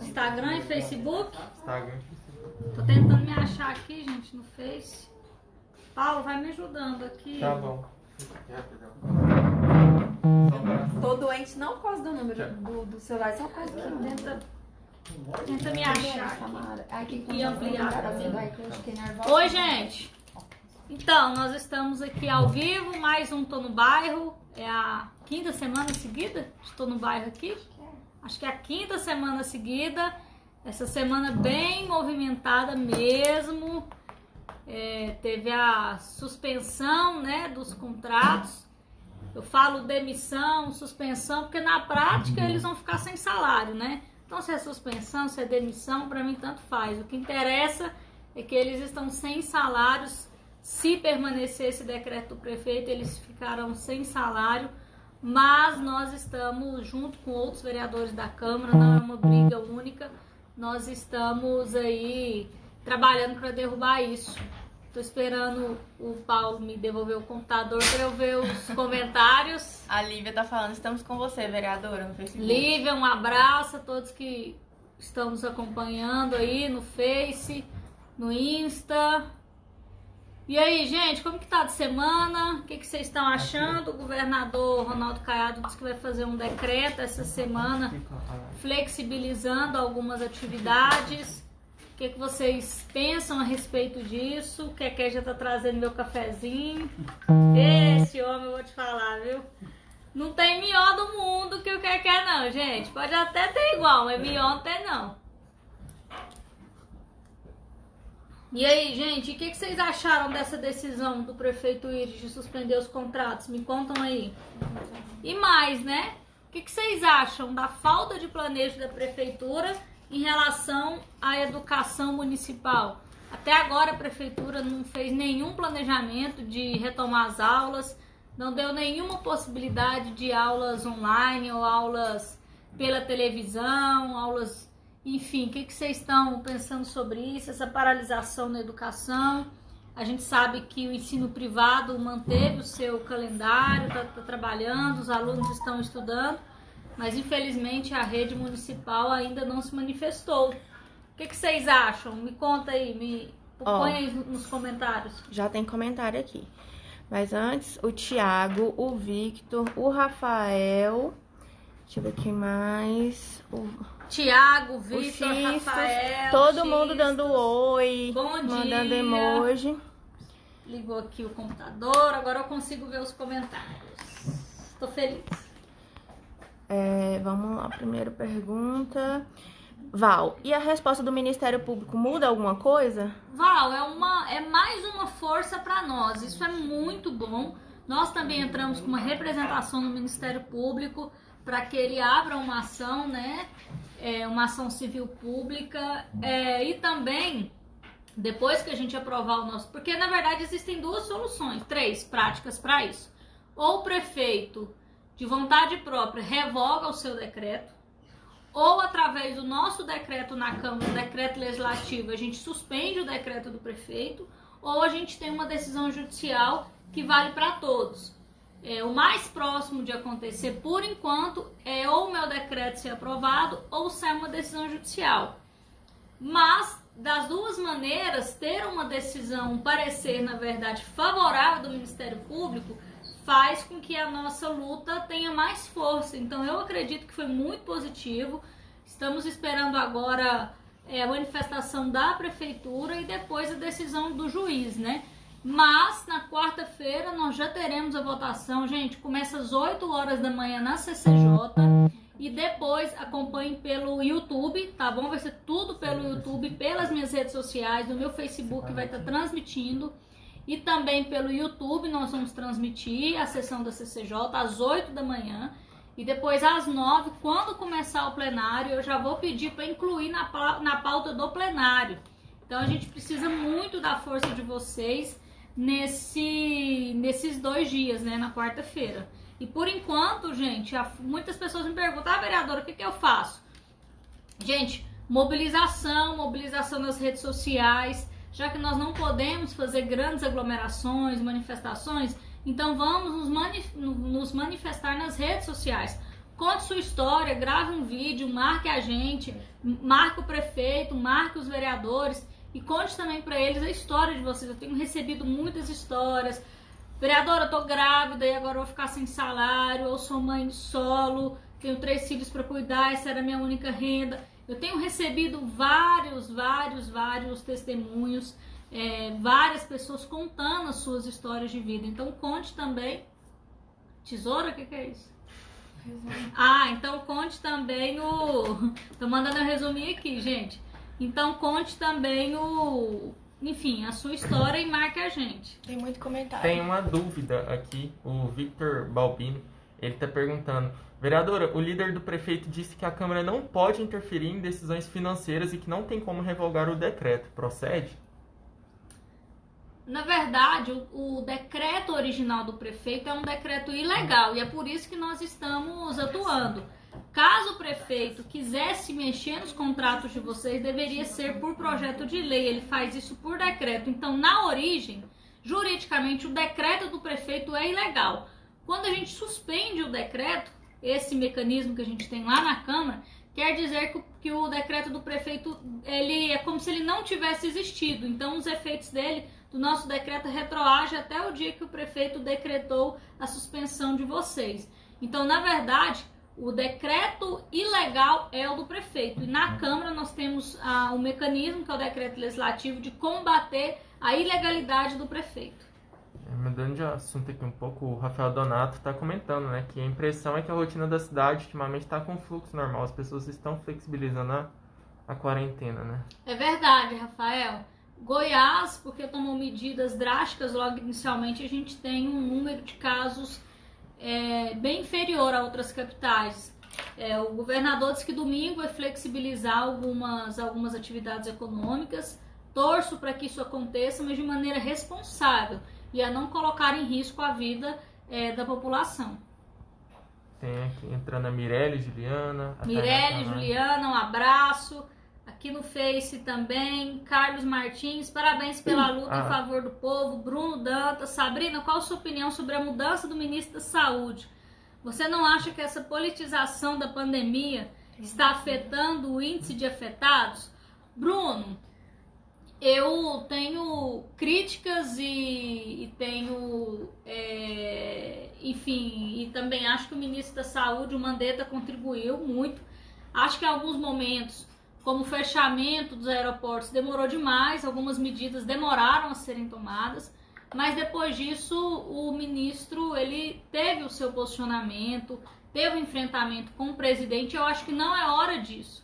Instagram e Facebook? Instagram. Tô tentando me achar aqui, gente, no Face. Paulo, vai me ajudando aqui. Tá bom. Tô doente não por causa do número do celular, só por causa que Tenta me achar aqui. E ampliar. nervosa. Oi, gente. Então, nós estamos aqui ao vivo, mais um Tô no Bairro. É a quinta semana seguida de Tô no Bairro aqui. Acho que é a quinta semana seguida. Essa semana bem movimentada mesmo. Teve a suspensão, né, dos contratos. Eu falo demissão, suspensão, porque na prática eles vão ficar sem salário, né? Então, se é suspensão, se é demissão, para mim tanto faz. O que interessa é que eles estão sem salários. Se permanecer esse decreto do prefeito, eles ficarão sem salário. Mas nós estamos, junto com outros vereadores da Câmara, não é uma briga única. Nós estamos aí trabalhando para derrubar isso. Tô esperando o Paulo me devolver o computador para eu ver os comentários. A Lívia tá falando, estamos com você, vereadora, no Facebook. Lívia, um abraço a todos que estão nos acompanhando aí no Face, no Insta. E aí, gente, como que tá de semana? O que vocês estão achando? O governador Ronaldo Caiado disse que vai fazer um decreto essa semana flexibilizando algumas atividades. O que vocês pensam a respeito disso? O Keké já tá trazendo meu cafezinho. Esse homem, eu vou te falar, viu? Não tem mió do mundo que o Keké não, gente. Pode até ter igual, mas mió não tem não. E aí, gente, o que vocês acharam dessa decisão do prefeito Iris de suspender os contratos? Me contam aí. E mais, né? O que vocês acham da falta de planejo da prefeitura em relação à educação municipal? Até agora a prefeitura não fez nenhum planejamento de retomar as aulas, não deu nenhuma possibilidade de aulas online ou aulas pela televisão, aulas... Enfim, o que vocês estão pensando sobre isso, essa paralisação na educação? A gente sabe que o ensino privado manteve o seu calendário, está trabalhando, os alunos estão estudando, mas infelizmente a rede municipal ainda não se manifestou. O que vocês acham? Me conta aí, põe aí nos comentários. Já tem comentário aqui. Mas antes, o Thiago, o Victor, o Rafael... Deixa eu ver quem mais... Tiago, Vitor, Rafael, todo mundo dando oi, bom mandando dia. emoji. Ligou aqui o computador, agora eu consigo ver os comentários. Tô feliz. Vamos lá, primeira pergunta. Val, e a resposta do Ministério Público muda alguma coisa? Val, é mais uma força para nós, isso é muito bom. Nós também entramos com uma representação no Ministério Público para que ele abra uma ação, né? Uma ação civil pública, e também, depois que a gente aprovar o nosso... Porque, na verdade, existem duas soluções, três práticas para isso. Ou o prefeito, de vontade própria, revoga o seu decreto, ou através do nosso decreto na Câmara, o decreto legislativo, a gente suspende o decreto do prefeito, ou a gente tem uma decisão judicial que vale para todos. O mais próximo de acontecer, por enquanto, é ou o meu decreto ser aprovado ou sair uma decisão judicial. Mas, das duas maneiras, ter uma decisão, um parecer, na verdade, favorável do Ministério Público, faz com que a nossa luta tenha mais força. Então, eu acredito que foi muito positivo. Estamos esperando agora a manifestação da Prefeitura e depois a decisão do juiz, né? Mas na quarta-feira nós já teremos a votação, gente, começa às 8 horas da manhã na CCJ e depois acompanhe pelo YouTube, tá bom? Vai ser tudo pelo YouTube, pelas minhas redes sociais, no meu Facebook vai estar transmitindo e também pelo YouTube nós vamos transmitir a sessão da CCJ às 8 da manhã e depois às 9, quando começar o plenário, eu já vou pedir para incluir na pauta do plenário. Então a gente precisa muito da força de vocês nesses 2 dias, né, na quarta-feira. E por enquanto, gente, muitas pessoas me perguntam, vereadora, o que eu faço? Gente, mobilização nas redes sociais, já que nós não podemos fazer grandes aglomerações, manifestações, então vamos nos manifestar nas redes sociais. conte sua história, grave um vídeo, marque a gente, marque o prefeito, marque os vereadores e conte também para eles a história de vocês. Eu tenho recebido muitas histórias. Vereadora, eu tô grávida e agora eu vou ficar sem salário, eu sou mãe solo, tenho 3 filhos para cuidar, essa era a minha única renda. Eu tenho recebido vários testemunhos, várias pessoas contando as suas histórias de vida. Então conte também. Tesoura, o que é isso? Então conte também o... Tô mandando eu resumir aqui, gente. Então conte também enfim, a sua história e marque a gente. Tem muito comentário. Tem uma dúvida aqui, o Victor Balbino, ele tá perguntando: vereadora, o líder do prefeito disse que a Câmara não pode interferir em decisões financeiras e que não tem como revogar o decreto. Procede? Na verdade, o decreto original do prefeito é um decreto ilegal e é por isso que nós estamos atuando. Caso o prefeito quisesse mexer nos contratos de vocês, deveria ser por projeto de lei. Ele faz isso por decreto. Então, na origem, juridicamente, o decreto do prefeito é ilegal. Quando a gente suspende o decreto, esse mecanismo que a gente tem lá na Câmara, quer dizer que o decreto do prefeito ele é como se ele não tivesse existido. Então, os efeitos do nosso decreto retroagem até o dia que o prefeito decretou a suspensão de vocês. Então, na verdade, o decreto ilegal é o do prefeito. E na Câmara nós temos o mecanismo, que é o decreto legislativo, de combater a ilegalidade do prefeito. Mudando de assunto aqui um pouco, o Rafael Donato está comentando, né, que a impressão é que a rotina da cidade ultimamente está com fluxo normal, as pessoas estão flexibilizando a quarentena, né? É verdade, Rafael. Goiás, porque tomou medidas drásticas logo inicialmente, a gente tem um número de casos bem inferior a outras capitais. O governador disse que domingo vai flexibilizar algumas atividades econômicas. Torço para que isso aconteça, mas de maneira responsável e a não colocar em risco a vida da população. Tem aqui entrando a Mirelle Juliana. Juliana, um abraço. Aqui no Face também, Carlos Martins, parabéns pela luta em favor do povo. Bruno Dantas, Sabrina, qual a sua opinião sobre a mudança do ministro da Saúde? Você não acha que essa politização da pandemia está afetando o índice de afetados? Bruno, eu tenho críticas e tenho, enfim, e também acho que o ministro da Saúde, o Mandetta, contribuiu muito. Acho que em alguns momentos, como o fechamento dos aeroportos demorou demais, algumas medidas demoraram a serem tomadas, mas depois disso o ministro ele teve o seu posicionamento, teve um enfrentamento com o presidente. Eu acho que não é hora disso.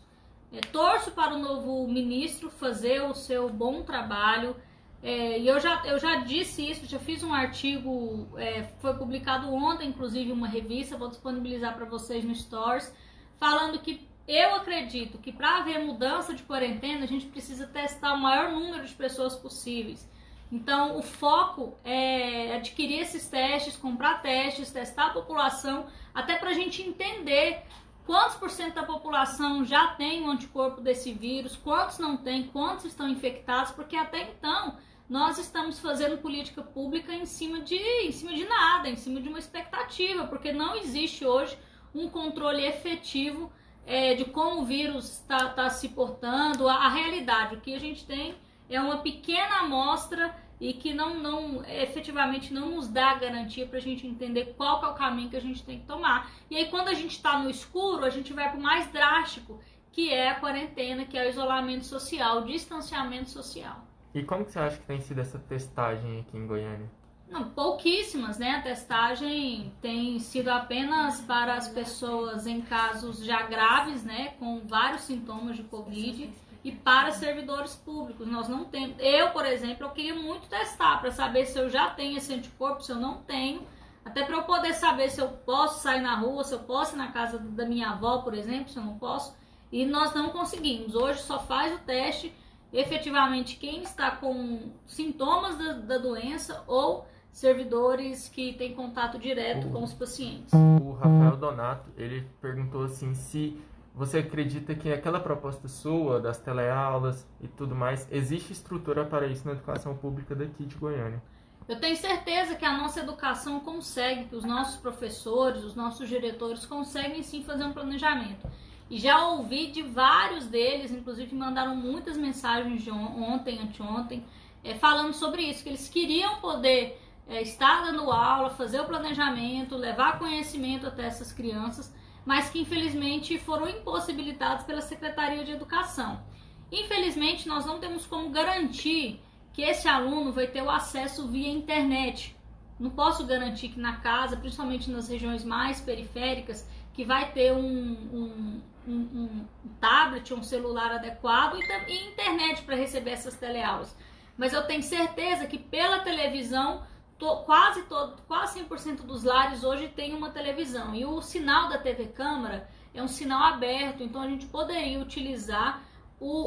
Torço para o novo ministro fazer o seu bom trabalho. E eu já disse isso, já fiz um artigo, foi publicado ontem, inclusive, uma revista, vou disponibilizar para vocês no Stories, falando que eu acredito que para haver mudança de quarentena, a gente precisa testar o maior número de pessoas possíveis. Então, o foco é adquirir esses testes, comprar testes, testar a população, até para a gente entender quantos por cento da população já tem o anticorpo desse vírus, quantos não tem, quantos estão infectados, porque até então nós estamos fazendo política pública em cima de nada, em cima de uma expectativa, porque não existe hoje um controle efetivo de como o vírus está se portando. A realidade, o que a gente tem é uma pequena amostra e que efetivamente não nos dá garantia para a gente entender qual que é o caminho que a gente tem que tomar. E aí quando a gente está no escuro, a gente vai para o mais drástico, que é a quarentena, que é o isolamento social, o distanciamento social. E como que você acha que tem sido essa testagem aqui em Goiânia? Não, pouquíssimas, né? A testagem tem sido apenas para as pessoas em casos já graves, né? Com vários sintomas de Covid, e para servidores públicos. Nós não temos. Eu, por exemplo, eu queria muito testar para saber se eu já tenho esse anticorpo, se eu não tenho, até para eu poder saber se eu posso sair na rua, se eu posso ir na casa da minha avó, por exemplo, se eu não posso. E nós não conseguimos. Hoje só faz o teste efetivamente quem está com sintomas da doença ou servidores que têm contato direto com os pacientes. O Rafael Donato, ele perguntou assim, se você acredita que aquela proposta sua, das teleaulas e tudo mais, existe estrutura para isso na educação pública daqui de Goiânia? Eu tenho certeza que a nossa educação consegue, que os nossos professores, os nossos diretores conseguem sim fazer um planejamento. E já ouvi de vários deles, inclusive mandaram muitas mensagens de ontem, anteontem, falando sobre isso, que eles queriam poder estar dando aula, fazer o planejamento, levar conhecimento até essas crianças, mas que infelizmente foram impossibilitados pela Secretaria de Educação. Infelizmente, nós não temos como garantir que esse aluno vai ter o acesso via internet. Não posso garantir que na casa, principalmente nas regiões mais periféricas, que vai ter um tablet, um celular adequado e internet para receber essas teleaulas. Mas eu tenho certeza que pela televisão, quase 100% dos lares hoje tem uma televisão. E o sinal da TV Câmara é um sinal aberto, então a gente poderia utilizar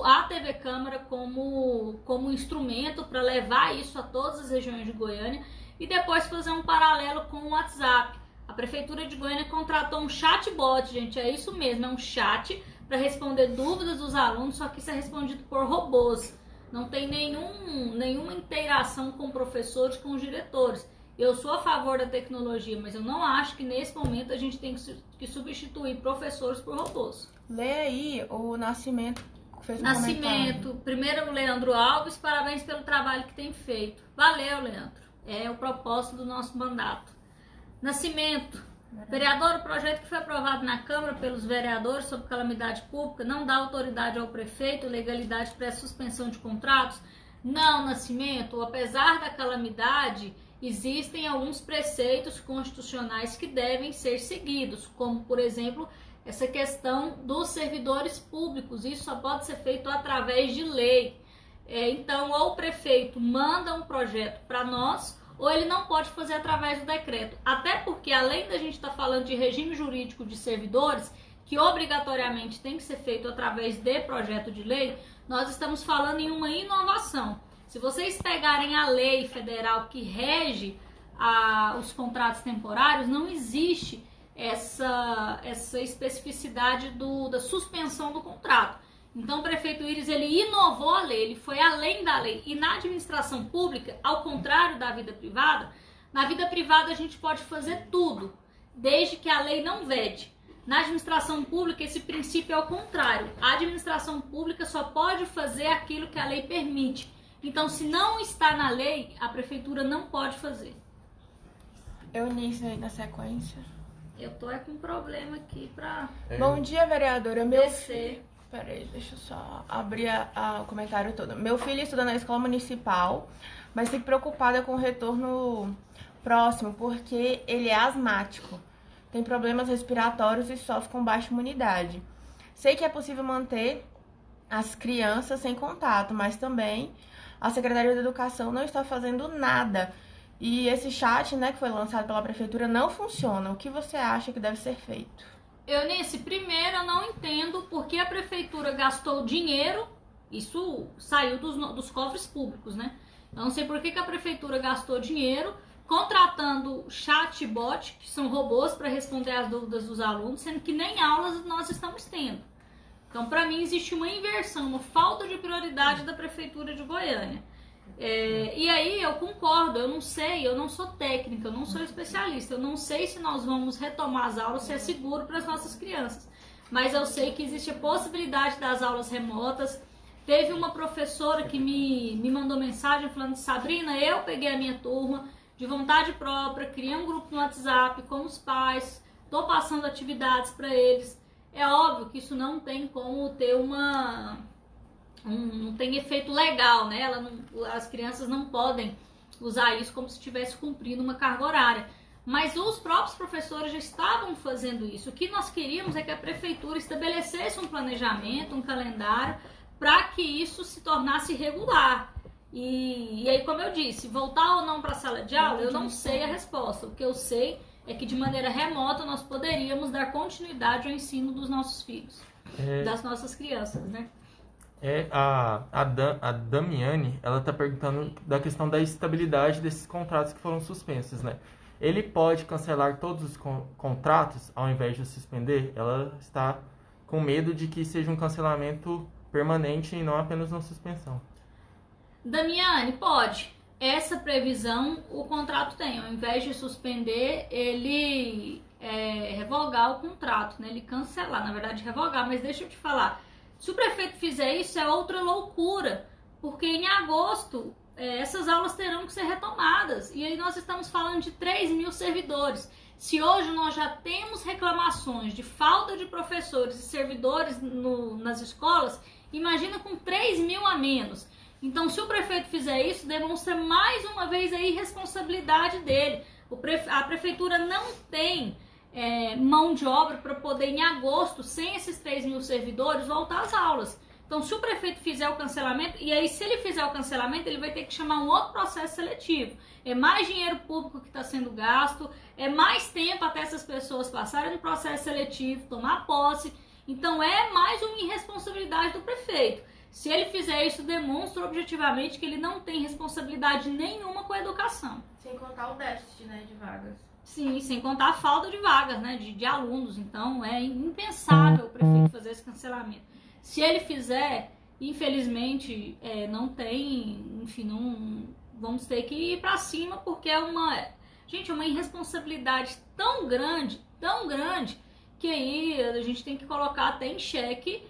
a TV Câmara como instrumento para levar isso a todas as regiões de Goiânia e depois fazer um paralelo com o WhatsApp. A Prefeitura de Goiânia contratou um chatbot, gente, é isso mesmo, é um chat para responder dúvidas dos alunos, só que isso é respondido por robôs. Não tem nenhuma interação com professores, com os diretores. Eu sou a favor da tecnologia, mas eu não acho que nesse momento a gente tem que substituir professores por robôs. Lê aí o Nascimento. Nascimento, primeiro o Leandro Alves, parabéns pelo trabalho que tem feito. Valeu, Leandro. É o propósito do nosso mandato. Nascimento, vereador, o projeto que foi aprovado na Câmara pelos vereadores sobre calamidade pública não dá autoridade ao prefeito, legalidade para a suspensão de contratos? Não, Nascimento, apesar da calamidade, existem alguns preceitos constitucionais que devem ser seguidos, como, por exemplo, essa questão dos servidores públicos. Isso só pode ser feito através de lei. Então, ou o prefeito manda um projeto para nós, ou ele não pode fazer através do decreto. Até porque, além da gente estar falando de regime jurídico de servidores, que obrigatoriamente tem que ser feito através de projeto de lei, nós estamos falando em uma inovação. Se vocês pegarem a lei federal que rege os contratos temporários, não existe essa especificidade da suspensão do contrato. Então o prefeito Iris, ele inovou a lei, ele foi além da lei. E na administração pública, ao contrário da vida privada, na vida privada a gente pode fazer tudo, desde que a lei não vede. Na administração pública esse princípio é o contrário. A administração pública só pode fazer aquilo que a lei permite. Então, se não está na lei, a prefeitura não pode fazer. Eunice aí na sequência. Eu tô com um problema aqui pra... Bom dia, vereadora. descer. Peraí, deixa eu só abrir o comentário todo. Meu filho estuda na escola municipal, mas fico preocupada com o retorno próximo, porque ele é asmático, tem problemas respiratórios e sofre com baixa imunidade. Sei que é possível manter as crianças sem contato, mas também a Secretaria de Educação não está fazendo nada. E esse chat, né, que foi lançado pela Prefeitura, não funciona. O que você acha que deve ser feito? Eunice, primeiro eu não entendo porque a Prefeitura gastou dinheiro, isso saiu dos cofres públicos, né? Eu não sei por que a Prefeitura gastou dinheiro contratando chatbot, que são robôs para responder às dúvidas dos alunos, sendo que nem aulas nós estamos tendo. Então, para mim, existe uma inversão, uma falta de prioridade da Prefeitura de Goiânia. E aí eu concordo, eu não sei, eu não sou técnica, eu não sou especialista, eu não sei se nós vamos retomar as aulas, se é seguro para as nossas crianças. Mas eu sei que existe a possibilidade das aulas remotas. Teve uma professora que me mandou mensagem falando: Sabrina, eu peguei a minha turma de vontade própria, criei um grupo no WhatsApp com os pais, estou passando atividades para eles. É óbvio que isso não tem como ter não tem efeito legal, né? As crianças não podem usar isso como se estivesse cumprindo uma carga horária. Mas os próprios professores já estavam fazendo isso. O que nós queríamos é que a prefeitura estabelecesse um planejamento, um calendário, para que isso se tornasse regular. E aí, como eu disse, voltar ou não para a sala de aula, eu não sei a resposta. O que eu sei é que de maneira remota nós poderíamos dar continuidade ao ensino dos nossos filhos, das nossas crianças, né? A Damiane, ela tá perguntando da questão da estabilidade desses contratos que foram suspensos, né? Ele pode cancelar todos os contratos ao invés de suspender? Ela está com medo de que seja um cancelamento permanente e não apenas uma suspensão. Damiane, pode. essa previsão o contrato tem. Ao invés de suspender, ele revogar o contrato, né? Ele cancelar, na verdade revogar. Mas deixa eu te falar, se o prefeito fizer isso é outra loucura, porque em agosto essas aulas terão que ser retomadas. E aí nós estamos falando de 3 mil servidores. Se hoje nós já temos reclamações de falta de professores e servidores nas escolas, imagina com 3 mil a menos. Então, se o prefeito fizer isso, demonstra mais uma vez a irresponsabilidade dele. A prefeitura não tem mão de obra para poder, em agosto, sem esses 3 mil servidores, voltar às aulas. Então, se o prefeito fizer o cancelamento, e aí se ele fizer o cancelamento, ele vai ter que chamar um outro processo seletivo. É mais dinheiro público que está sendo gasto, é mais tempo até essas pessoas passarem no processo seletivo, tomar posse. Então, é mais uma irresponsabilidade do prefeito. Se ele fizer isso, demonstra objetivamente que ele não tem responsabilidade nenhuma com a educação. Sem contar o déficit, né, de vagas. Sim, sem contar a falta de vagas, né, de alunos. Então, é impensável o prefeito fazer esse cancelamento. Se ele fizer, infelizmente, não tem, enfim, não vamos ter que ir para cima, porque é uma irresponsabilidade tão grande, que aí a gente tem que colocar até em xeque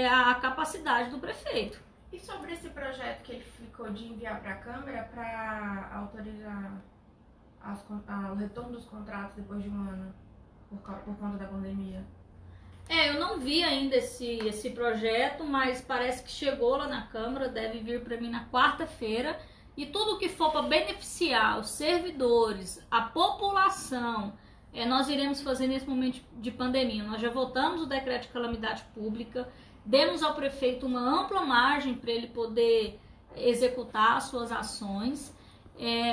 a capacidade do prefeito. E sobre esse projeto que ele ficou de enviar para a Câmara para autorizar o retorno dos contratos depois de um ano, por conta da pandemia? Eu não vi ainda esse projeto, mas parece que chegou lá na Câmara, deve vir para mim na quarta-feira. E tudo que for para beneficiar os servidores, a população, nós iremos fazer nesse momento de pandemia. Nós já votamos o decreto de calamidade pública, demos ao prefeito uma ampla margem para ele poder executar as suas ações.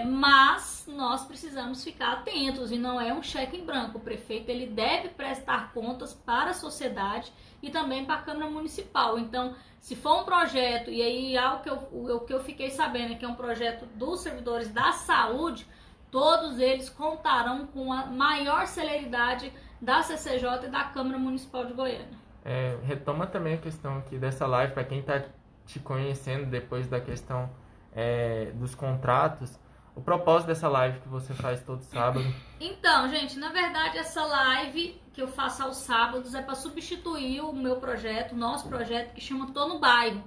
Mas nós precisamos ficar atentos e não é um cheque em branco. O prefeito ele deve prestar contas para a sociedade e também para a Câmara Municipal. Então, se for um projeto, e aí o que eu fiquei sabendo é que é um projeto dos servidores da saúde, todos eles contarão com a maior celeridade da CCJ e da Câmara Municipal de Goiânia. Retoma também a questão aqui dessa live, para quem está te conhecendo depois da questão dos contratos, o propósito dessa live que você faz todo sábado. Então, gente, na verdade essa live que eu faço aos sábados é para substituir o meu projeto, o nosso projeto que chama Tô no Bairro.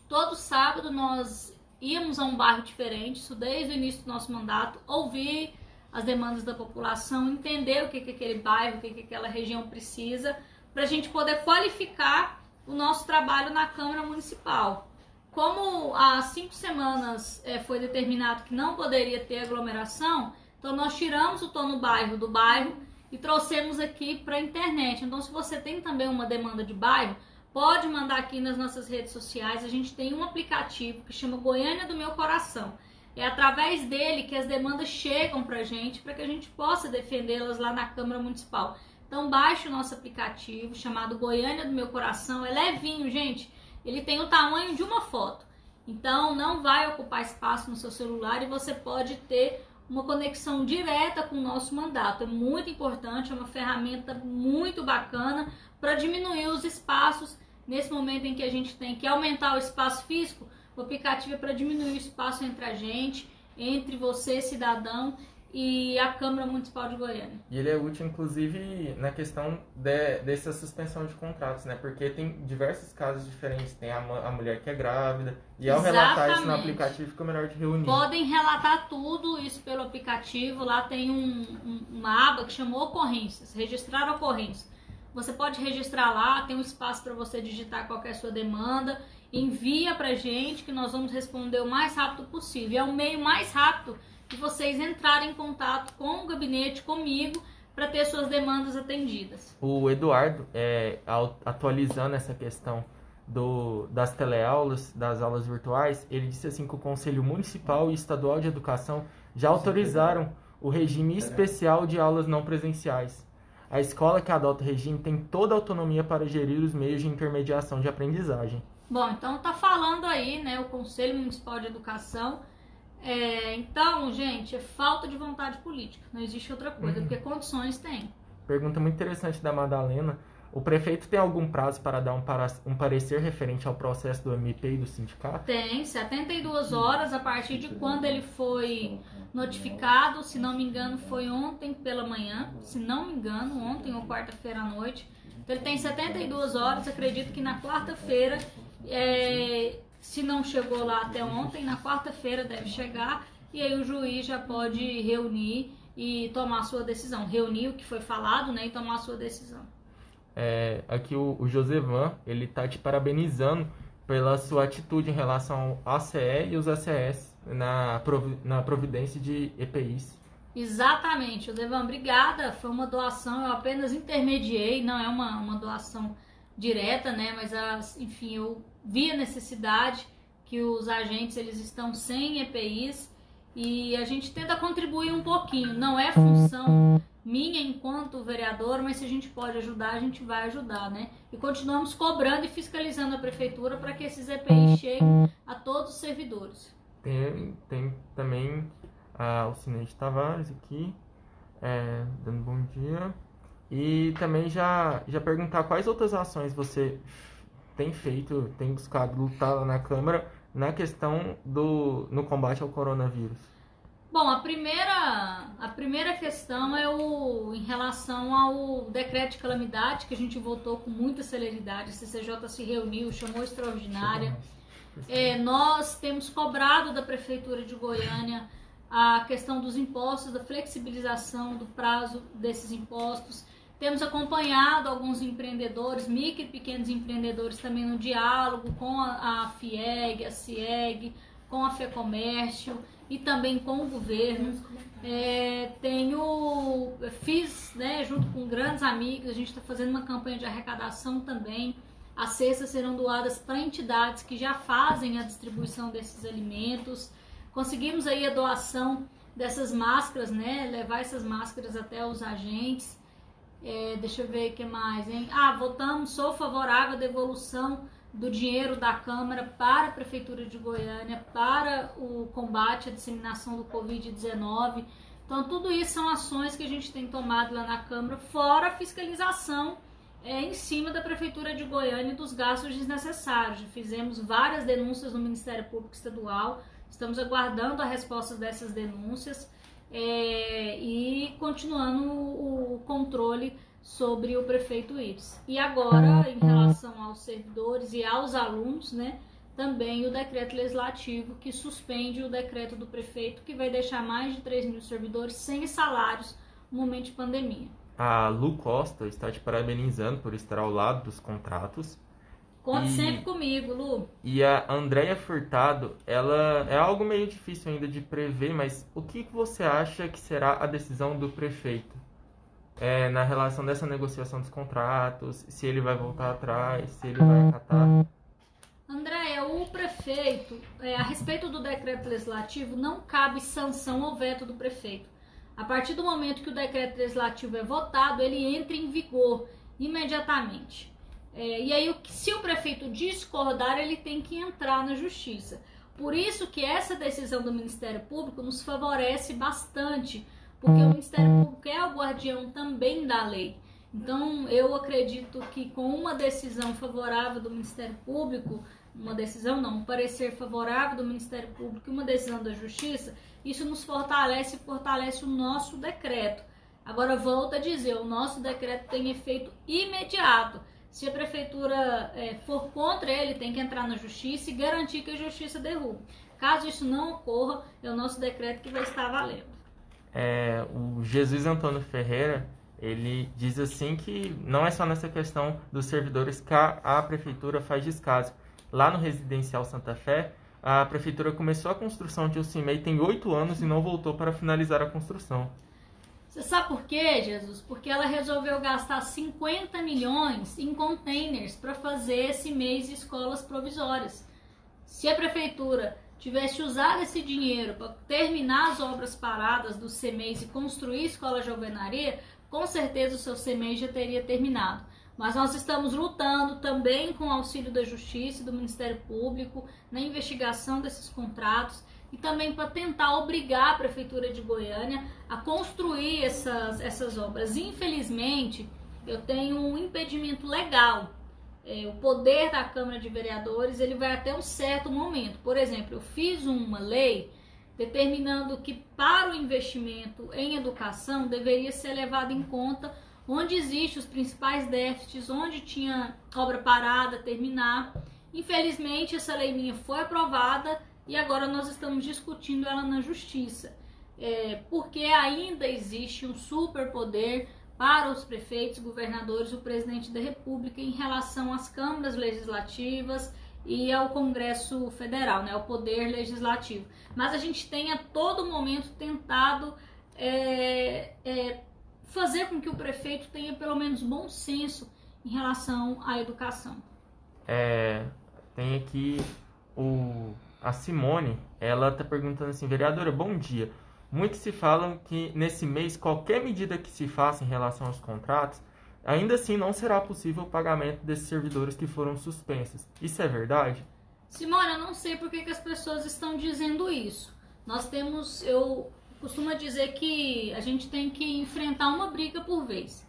Todo sábado nós íamos a um bairro diferente, isso desde o início do nosso mandato, ouvir as demandas da população, entender o que aquele bairro, o que aquela região precisa, para a gente poder qualificar o nosso trabalho na Câmara Municipal. Como há 5 semanas foi determinado que não poderia ter aglomeração, então nós tiramos o Tô no Bairro do bairro e trouxemos aqui para a internet. Então, se você tem também uma demanda de bairro, pode mandar aqui nas nossas redes sociais. A gente tem um aplicativo que chama Goiânia do Meu Coração. É através dele que as demandas chegam para a gente gente possa defendê-las lá na Câmara Municipal. Então, baixe o nosso aplicativo chamado Goiânia do Meu Coração. É levinho, gente. Ele tem o tamanho de uma foto, então não vai ocupar espaço no seu celular e você pode ter uma conexão direta com o nosso mandato. É muito importante, é uma ferramenta muito bacana para diminuir os espaços nesse momento em que a gente tem que aumentar o espaço físico. O aplicativo é para diminuir o espaço entre a gente, entre você, cidadão, e a Câmara Municipal de Goiânia. E ele é útil, inclusive, na questão dessa suspensão de contratos, né? Porque tem diversos casos diferentes. Tem a mulher que é grávida, e ao relatar isso no aplicativo fica melhor de reunir. Podem relatar tudo isso pelo aplicativo. Lá tem uma aba que chama Ocorrências, registrar ocorrência. Você pode registrar lá, tem um espaço para você digitar qualquer sua demanda, envia pra gente que nós vamos responder o mais rápido possível. É o meio mais rápido de vocês entrarem em contato com o gabinete, comigo, para ter suas demandas atendidas. O Eduardo, atualizando essa questão das teleaulas, das aulas virtuais, ele disse assim que o Conselho Municipal e Estadual de Educação já autorizaram o regime especial de aulas não presenciais. A escola que adota o regime tem toda a autonomia para gerir os meios de intermediação de aprendizagem. Bom, então tá falando aí, né, o Conselho Municipal de Educação. Então, gente, é falta de vontade política, não existe outra coisa, porque condições tem. Pergunta muito interessante da Madalena. O prefeito tem algum prazo para dar um parecer referente ao processo do MP e do sindicato? Tem 72 horas a partir de quando ele foi notificado, se não me engano foi ontem pela manhã, se não me engano, ontem ou quarta-feira à noite. Então ele tem 72 horas, acredito que na quarta-feira, se não chegou lá até ontem, na quarta-feira deve chegar, e aí o juiz já pode reunir e tomar a sua decisão. Reunir o que foi falado, né, e tomar a sua decisão. Aqui o Josevan, ele está te parabenizando pela sua atitude em relação ao ACE e os ACS na providência de EPIs. Exatamente, Josevan, obrigada. Foi uma doação, eu apenas intermediei, não é uma doação direta, né? Mas, enfim, eu vi a necessidade que os agentes eles estão sem EPIs e a gente tenta contribuir um pouquinho. Não é função minha enquanto vereador, mas se a gente pode ajudar, a gente vai ajudar, né? E continuamos cobrando e fiscalizando a prefeitura para que esses EPIs cheguem a todos os servidores. Tem também a Alcineide Tavares aqui, dando bom dia. E também já perguntar quais outras ações você tem feito, tem buscado lutar lá na Câmara na questão no combate ao coronavírus. Bom, a primeira questão é em relação ao decreto de calamidade, que a gente votou com muita celeridade, a CCJ se reuniu, chamou extraordinária. Nós temos cobrado da Prefeitura de Goiânia a questão dos impostos, da flexibilização do prazo desses impostos. Temos acompanhado alguns empreendedores, micro e pequenos empreendedores também no diálogo com a FIEG, a CIEG, com a FEComércio e também com o governo. Fiz, né, junto com grandes amigos, a gente está fazendo uma campanha de arrecadação também. As cestas serão doadas para entidades que já fazem a distribuição desses alimentos. Conseguimos aí a doação dessas máscaras, né, levar essas máscaras até os agentes. Deixa eu ver o que mais, hein? Sou favorável à devolução do dinheiro da Câmara para a Prefeitura de Goiânia, para o combate à disseminação do Covid-19. Então, tudo isso são ações que a gente tem tomado lá na Câmara, fora a fiscalização em cima da Prefeitura de Goiânia e dos gastos desnecessários. Já fizemos várias denúncias no Ministério Público Estadual, estamos aguardando a resposta dessas denúncias e continuando o controle sobre o prefeito Ives. E agora, em relação aos servidores e aos alunos, né, também o decreto legislativo que suspende o decreto do prefeito, que vai deixar mais de 3 mil servidores sem salários no momento de pandemia. A Lu Costa está te parabenizando por estar ao lado dos contratos. Conte sempre comigo, Lu. E a Andréia Furtado, ela é algo meio difícil ainda de prever, mas o que você acha que será a decisão do prefeito? Na relação dessa negociação dos contratos, se ele vai voltar atrás, se ele vai acatar. Andréia, o prefeito, a respeito do decreto legislativo, não cabe sanção ou veto do prefeito. A partir do momento que o decreto legislativo é votado, ele entra em vigor imediatamente. E aí, se o prefeito discordar, ele tem que entrar na justiça. Por isso que essa decisão do Ministério Público nos favorece bastante, porque o Ministério Público é o guardião também da lei. Então, eu acredito que com uma decisão favorável do Ministério Público, um parecer favorável do Ministério Público e uma decisão da Justiça, isso nos fortalece e fortalece o nosso decreto. Agora, volto a dizer, o nosso decreto tem efeito imediato. Se a Prefeitura for contra ele, tem que entrar na Justiça e garantir que a Justiça derrube. Caso isso não ocorra, é o nosso decreto que vai estar valendo. O Jesus Antônio Ferreira, ele diz assim que não é só nessa questão dos servidores que a Prefeitura faz descaso. Lá no Residencial Santa Fé, a Prefeitura começou a construção de um CIMEI tem 8 anos e não voltou para finalizar a construção. Você sabe por quê, Jesus? Porque ela resolveu gastar 50 milhões em containers para fazer esse mês de escolas provisórias. Se a Prefeitura tivesse usado esse dinheiro para terminar as obras paradas do CEMEIs e construir escola de alvenaria, com certeza o seu CEMEI já teria terminado. Mas nós estamos lutando também com o auxílio da Justiça e do Ministério Público na investigação desses contratos e também para tentar obrigar a Prefeitura de Goiânia a construir essas obras. Infelizmente, eu tenho um impedimento legal. O poder da Câmara de Vereadores ele vai até um certo momento. Por exemplo, eu fiz uma lei determinando que para o investimento em educação deveria ser levado em conta onde existem os principais déficits, onde tinha obra parada, terminar. Infelizmente, essa lei minha foi aprovada e agora nós estamos discutindo ela na Justiça. Porque ainda existe um superpoder para os prefeitos, governadores e o presidente da República em relação às câmaras legislativas e ao Congresso Federal, né, ao Poder Legislativo. Mas a gente tem a todo momento tentado fazer com que o prefeito tenha pelo menos bom senso em relação à educação. Tem aqui a Simone, ela está perguntando assim, vereadora, bom dia. Muitos se falam que nesse mês qualquer medida que se faça em relação aos contratos, ainda assim não será possível o pagamento desses servidores que foram suspensos. Isso é verdade? Simone, eu não sei por que as pessoas estão dizendo isso. Eu costumo dizer que a gente tem que enfrentar uma briga por vez.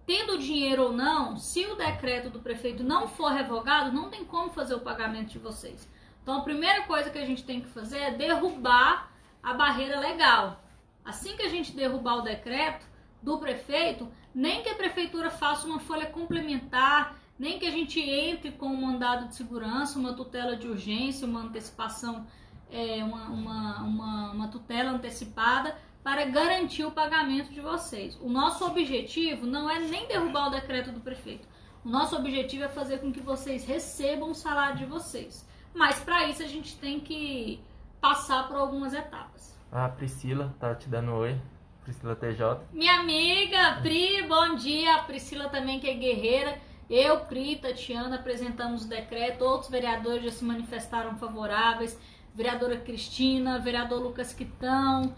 Tendo dinheiro ou não, se o decreto do prefeito não for revogado, não tem como fazer o pagamento de vocês. Então a primeira coisa que a gente tem que fazer é derrubar a barreira legal. Assim que a gente derrubar o decreto do prefeito, nem que a prefeitura faça uma folha complementar, nem que a gente entre com um mandado de segurança, uma tutela de urgência, uma antecipação, uma tutela antecipada para garantir o pagamento de vocês. O nosso objetivo não é nem derrubar o decreto do prefeito. O nosso objetivo é fazer com que vocês recebam o salário de vocês. Mas para isso a gente tem que passar por algumas etapas. A Priscila tá te dando oi. Priscila TJ. Minha amiga, Pri, bom dia. A Priscila também que é guerreira. Eu, Pri, Tatiana, apresentamos o decreto. Outros vereadores já se manifestaram favoráveis. Vereadora Cristina, vereador Lucas Quitão.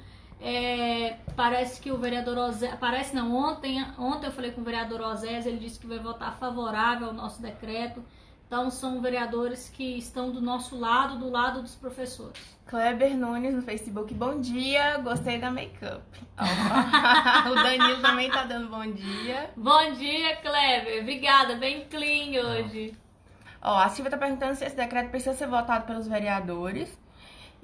Parece que o vereador Osés... Parece não, ontem eu falei com o vereador Osés, ele disse que vai votar favorável ao nosso decreto. Então são vereadores que estão do nosso lado, do lado dos professores. Kleber Nunes no Facebook, bom dia, gostei da make-up. O Danilo também tá dando bom dia. Bom dia, Kleber, obrigada, bem clean hoje. A Silvia tá perguntando se esse decreto precisa ser votado pelos vereadores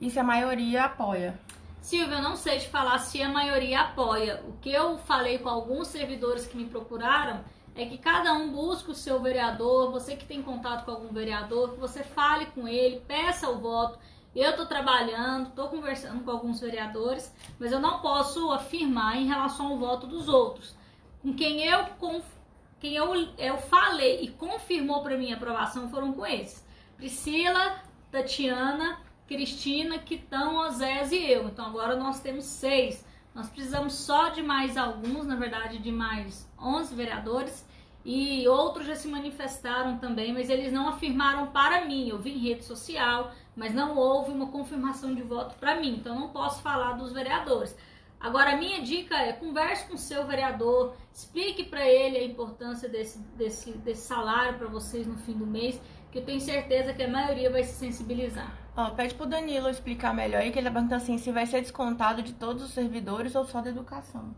e se a maioria apoia. Silvia, eu não sei te falar se a maioria apoia. O que eu falei com alguns servidores que me procuraram é que cada um busca o seu vereador, você que tem contato com algum vereador, que você fale com ele, peça o voto. Eu tô trabalhando, tô conversando com alguns vereadores, mas eu não posso afirmar em relação ao voto dos outros. Com quem eu falei e confirmou para mim a aprovação foram com esses. Priscila, Tatiana, Cristina, Quitão, Osés e eu. Então agora nós temos 6. Nós precisamos só de mais alguns, na verdade de mais 11 vereadores. E outros já se manifestaram também, mas eles não afirmaram para mim. Eu vi em rede social, mas não houve uma confirmação de voto para mim. Então não posso falar dos vereadores. Agora a minha dica é, converse com o seu vereador, explique para ele a importância desse salário para vocês no fim do mês, que eu tenho certeza que a maioria vai se sensibilizar. Pede pro Danilo explicar melhor aí, que ele tá perguntando assim, se vai ser descontado de todos os servidores ou só da educação.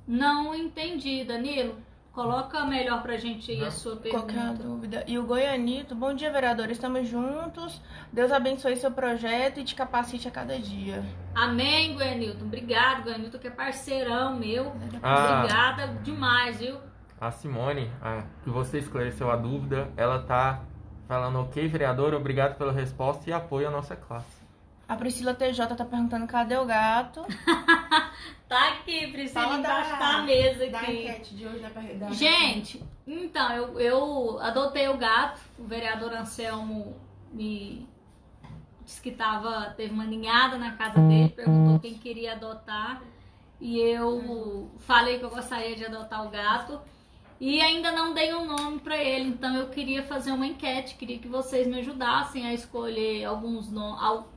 Não entendi, Danilo. Coloca melhor pra gente aí a sua pergunta. Qualquer dúvida. E o Goianito, bom dia, vereador, estamos juntos. Deus abençoe seu projeto e te capacite a cada dia. Amém, Goianilton. Obrigado, Goianilton, que é parceirão meu. Obrigada demais, viu? A Simone, que você esclareceu a dúvida, ela tá falando, ok, vereador, obrigado pela resposta e apoio à nossa classe. A Priscila TJ tá perguntando cadê o gato. Tá aqui, Priscila, embaixo da mesa aqui. Da enquete de hoje, né, gente, então, eu adotei o gato. O vereador Anselmo me disse que teve uma ninhada na casa dele, perguntou quem queria adotar. E eu falei que eu gostaria de adotar o gato. E ainda não dei um nome para ele, então eu queria fazer uma enquete, queria que vocês me ajudassem a escolher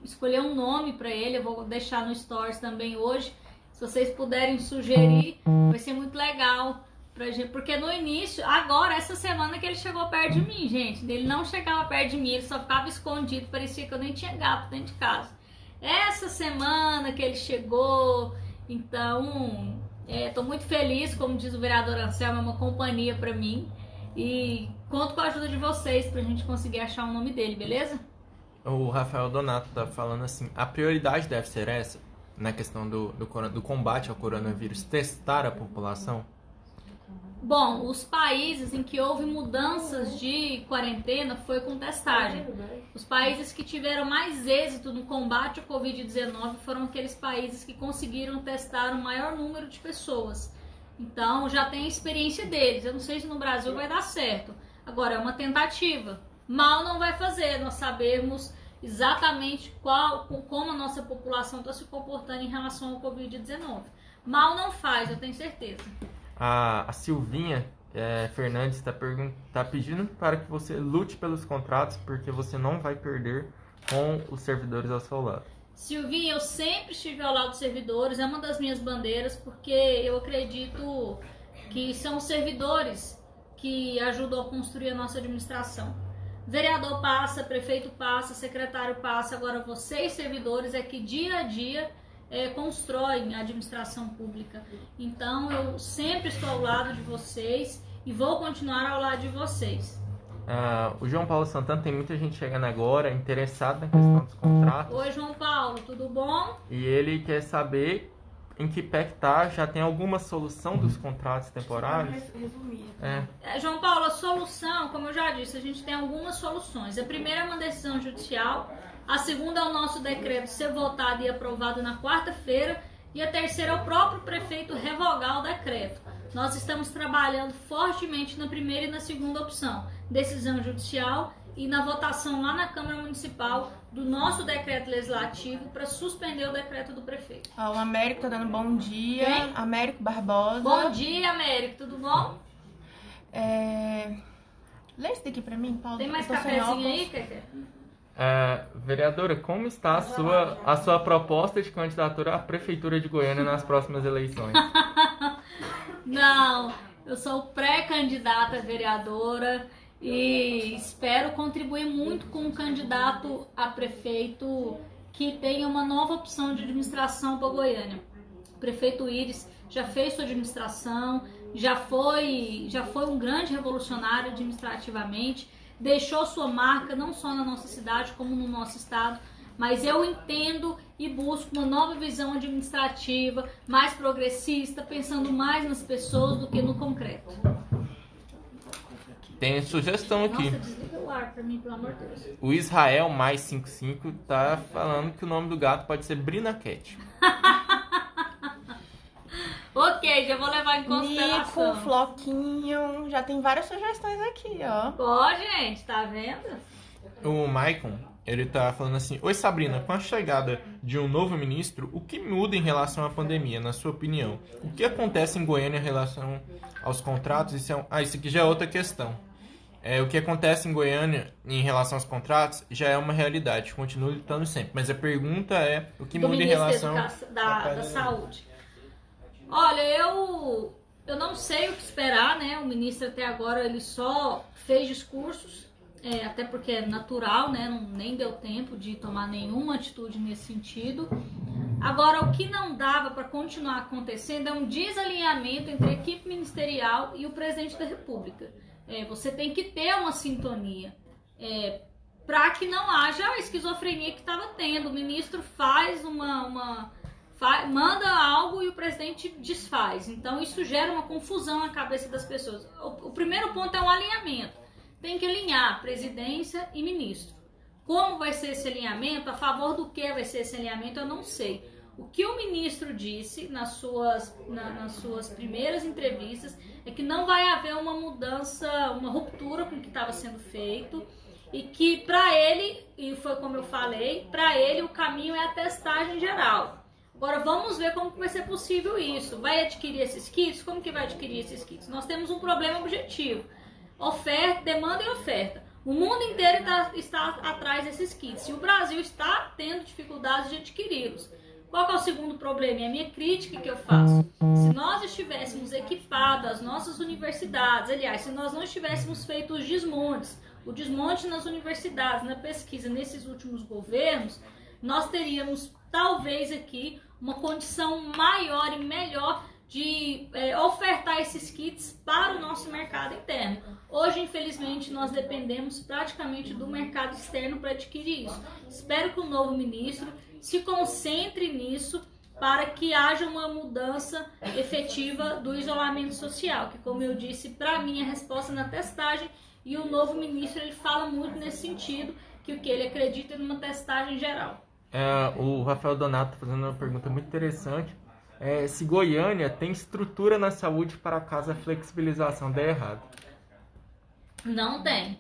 escolher um nome para ele. Eu vou deixar no Stories também hoje. Se vocês puderem sugerir, vai ser muito legal pra gente, porque no início, agora, essa semana que ele chegou perto de mim, gente, ele não chegava perto de mim, ele só ficava escondido, parecia que eu nem tinha gato dentro de casa. Essa semana que ele chegou, então Estou muito feliz, como diz o vereador Anselmo, é uma companhia para mim. E conto com a ajuda de vocês para a gente conseguir achar o nome dele, beleza? O Rafael Donato tá falando assim, a prioridade deve ser essa, na questão do combate ao coronavírus, testar a população? Bom, os países em que houve mudanças de quarentena foi com testagem. Os países que tiveram mais êxito no combate ao Covid-19 foram aqueles países que conseguiram testar o maior número de pessoas. Então, já tem a experiência deles. Eu não sei se no Brasil vai dar certo. Agora, é uma tentativa. Mal não vai fazer nós sabermos exatamente como a nossa população está se comportando em relação ao Covid-19. Mal não faz, eu tenho certeza. A Silvinha Fernandes tá pedindo para que você lute pelos contratos, porque você não vai perder com os servidores ao seu lado. Silvinha, eu sempre estive ao lado dos servidores, é uma das minhas bandeiras, porque eu acredito que são os servidores que ajudam a construir a nossa administração. Vereador passa, prefeito passa, secretário passa, agora vocês, servidores, é que dia a dia constroem a administração pública. Então, eu sempre estou ao lado de vocês e vou continuar ao lado de vocês. O João Paulo Santana, tem muita gente chegando agora, interessada na questão dos contratos. Oi, João Paulo, tudo bom? E ele quer saber em que pé que tá, já tem alguma solução dos contratos temporários? João Paulo, a solução, como eu já disse, a gente tem algumas soluções. A primeira é uma decisão judicial, a segunda é o nosso decreto ser votado e aprovado na quarta-feira, e a terceira é o próprio prefeito revogar o decreto. Nós estamos trabalhando fortemente na primeira e na segunda opção, decisão judicial, e na votação lá na Câmara Municipal do nosso decreto legislativo para suspender o decreto do prefeito. O Américo tá dando bom dia. Quem? Américo Barbosa. Bom dia, Américo, tudo bom? Lê esse daqui pra mim, Paulo. Tem mais Eu tô sem cafezinho óculos. aí, Keké? Vereadora, como está a sua proposta de candidatura à Prefeitura de Goiânia nas próximas eleições? Não, eu sou pré-candidata a vereadora e espero contribuir muito com um candidato a prefeito que tenha uma nova opção de administração para Goiânia. O prefeito Íris já fez sua administração, já foi um grande revolucionário administrativamente, deixou sua marca não só na nossa cidade como no nosso estado, mas eu entendo e busco uma nova visão administrativa, mais progressista, pensando mais nas pessoas do que no concreto. Tem sugestão aqui. Nossa, desliga o ar pra mim, pelo amor de Deus. O Israel mais 55 tá falando que o nome do gato pode ser Brina Cat. Ok, já vou levar em consideração. Nico, Floquinho, já tem várias sugestões aqui, ó. Ó, gente, tá vendo? O Maicon, ele tá falando assim: oi Sabrina, com a chegada de um novo ministro, o que muda em relação à pandemia, na sua opinião? O que acontece em Goiânia em relação aos contratos? Isso aqui já é outra questão. O que acontece em Goiânia em relação aos contratos já é uma realidade, continua lutando sempre. Mas a pergunta é o que muda em relação da saúde. Olha, eu não sei o que esperar, né? O ministro até agora ele só fez discursos, até porque é natural, né? Nem deu tempo de tomar nenhuma atitude nesse sentido. Agora, o que não dava para continuar acontecendo é um desalinhamento entre a equipe ministerial e o presidente da República. Você tem que ter uma sintonia para que não haja a esquizofrenia que estava tendo. O ministro faz manda algo e o presidente desfaz. Então isso gera uma confusão na cabeça das pessoas. O primeiro ponto é um alinhamento. Tem que alinhar presidência e ministro. Como vai ser esse alinhamento? A favor do que vai ser esse alinhamento? Eu não sei. O que o ministro disse nas suas primeiras entrevistas é que não vai haver uma mudança, uma ruptura com o que estava sendo feito e que para ele, e foi como eu falei, para ele o caminho é a testagem geral. Agora vamos ver como que vai ser possível isso. Vai adquirir esses kits? Como que vai adquirir esses kits? Nós temos um problema objetivo. Oferta, demanda e oferta. O mundo inteiro está atrás desses kits e o Brasil está tendo dificuldades de adquiri-los. Qual que é o segundo problema? É a minha crítica que eu faço. Se nós estivéssemos equipados as nossas universidades, aliás, se nós não estivéssemos feito os desmontes, o desmonte nas universidades, na pesquisa, nesses últimos governos, nós teríamos talvez aqui uma condição maior e melhor de ofertar esses kits para o nosso mercado interno. Hoje, infelizmente, nós dependemos praticamente do mercado externo para adquirir isso. Espero que o novo ministro se concentre nisso para que haja uma mudança efetiva do isolamento social, que, como eu disse, para mim a resposta na testagem, e o novo ministro ele fala muito nesse sentido, que o que ele acredita é numa testagem geral. O Rafael Donato está fazendo uma pergunta muito interessante. Se Goiânia tem estrutura na saúde para caso a flexibilização dê errado. Não tem,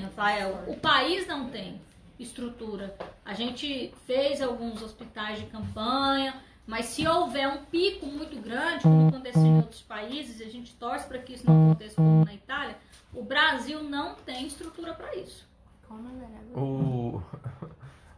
Rafael. O país não tem estrutura. A gente fez alguns hospitais de campanha, mas se houver um pico muito grande, como aconteceu em outros países, e a gente torce para que isso não aconteça como na Itália, o Brasil não tem estrutura para isso.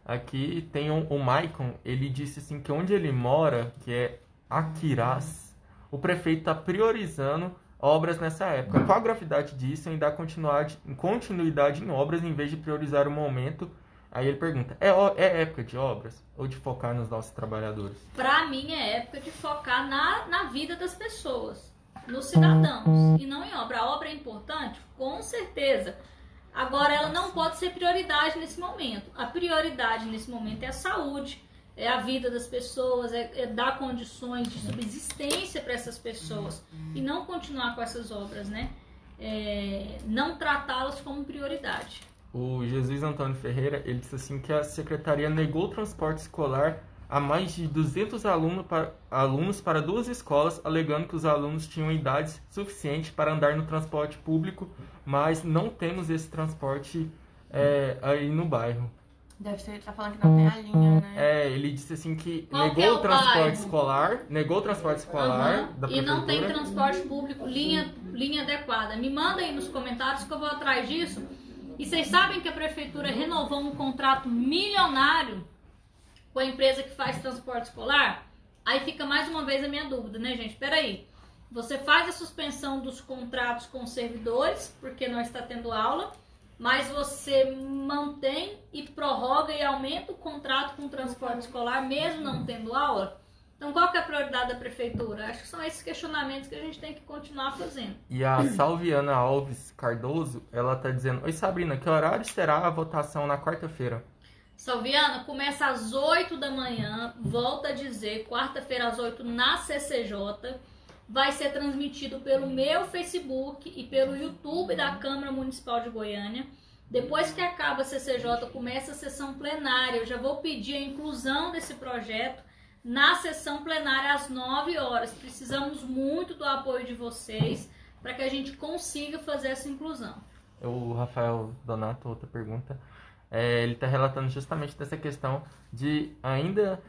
Aqui tem o Maicon, ele disse assim que onde ele mora, que é Aquirás, o prefeito está priorizando obras nessa época. Qual a gravidade disso em dar continuidade em obras em vez de priorizar o momento? Aí ele pergunta, é época de obras ou de focar nos nossos trabalhadores? Para mim é época de focar na vida das pessoas, nos cidadãos, e não em obra. A obra é importante? Com certeza. Agora, ela não pode ser prioridade nesse momento. A prioridade nesse momento é a saúde, é a vida das pessoas, é dar condições de subsistência para essas pessoas e não continuar com essas obras, né? Não tratá-las como prioridade. O Jesus Antônio Ferreira, ele disse assim que a secretaria negou o transporte escolar a mais de 200 alunos para 2 escolas, alegando que os alunos tinham idade suficiente para andar no transporte público, mas não temos esse transporte aí no bairro. Deve ser, tá falando que não tem a linha, né? Ele disse assim que Qual negou o transporte escolar da prefeitura. E não tem transporte público, linha adequada. Me manda aí nos comentários que eu vou atrás disso. E vocês sabem que a prefeitura renovou um contrato milionário com a empresa que faz transporte escolar? Aí fica mais uma vez a minha dúvida, né, gente? Peraí, você faz a suspensão dos contratos com os servidores, porque não está tendo aula, mas você mantém e prorroga e aumenta o contrato com o transporte escolar, mesmo não tendo aula? Então, qual que é a prioridade da prefeitura? Acho que são esses questionamentos que a gente tem que continuar fazendo. E a Salviana Alves Cardoso, ela tá dizendo: Oi, Sabrina, que horário será a votação na quarta-feira? Salviana, começa às 8 da manhã, volta a dizer, quarta-feira às 8 na CCJ. Vai ser transmitido pelo meu Facebook e pelo YouTube da Câmara Municipal de Goiânia. Depois que acaba a CCJ, começa a sessão plenária. Eu já vou pedir a inclusão desse projeto na sessão plenária às 9 horas. Precisamos muito do apoio de vocês para que a gente consiga fazer essa inclusão. O Rafael Donato, outra pergunta. Ele está relatando justamente dessa questão de ainda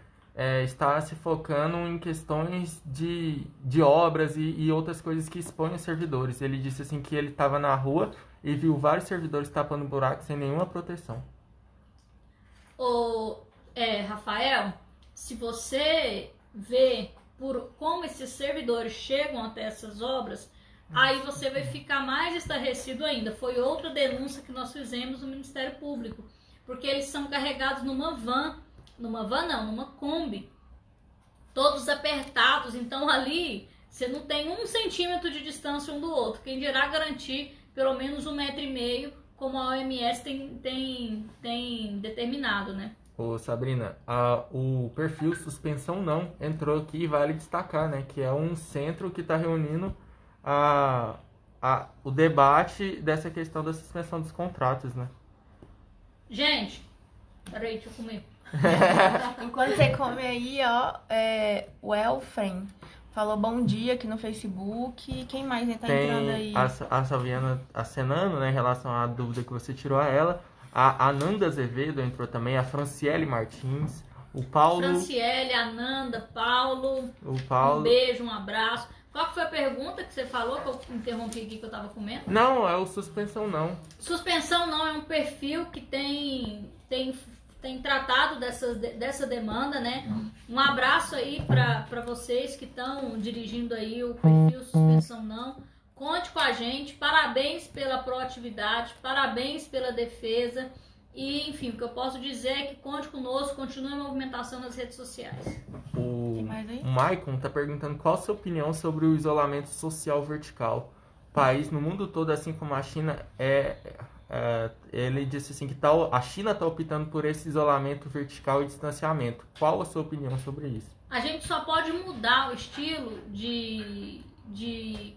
estar se focando em questões de obras e outras coisas que expõem os servidores. Ele disse assim que ele estava na rua e viu vários servidores tapando buraco sem nenhuma proteção. Rafael, se você vê por como esses servidores chegam até essas obras, aí você vai ficar mais estarrecido ainda. Foi outra denúncia que nós fizemos no Ministério Público, porque eles são carregados numa Kombi, todos apertados, então ali você não tem 1 centímetro de distância um do outro, quem dirá garantir pelo menos 1,5 metro, como a OMS tem determinado, né? Sabrina, o perfil Suspensão Não entrou aqui e vale destacar, né, que é um centro que está reunindo o debate dessa questão da suspensão dos contratos, né? Gente, peraí, deixa eu comer. Enquanto você come aí, o Elfren falou bom dia aqui no Facebook. Quem mais tá entrando aí? A Salviana acenando, né, em relação à dúvida que você tirou a ela. A Ananda Azevedo entrou também, a Franciele Martins, o Paulo... Franciele, Ananda, Paulo, um beijo, um abraço. Qual que foi a pergunta que você falou, que eu interrompi aqui que eu tava comendo? Não, é o Suspensão Não. Suspensão Não é um perfil que tem tratado dessa demanda, né? Um abraço aí para vocês que estão dirigindo aí o perfil Suspensão Não. Conte com a gente, parabéns pela proatividade, parabéns pela defesa E, enfim, o que eu posso dizer é que conte conosco, continue a movimentação nas redes sociais. O mais aí? Maicon está perguntando qual a sua opinião sobre o isolamento social vertical. O país, no mundo todo, assim como a China, ele disse assim que a China está optando por esse isolamento vertical e distanciamento. Qual a sua opinião sobre isso? A gente só pode mudar o estilo de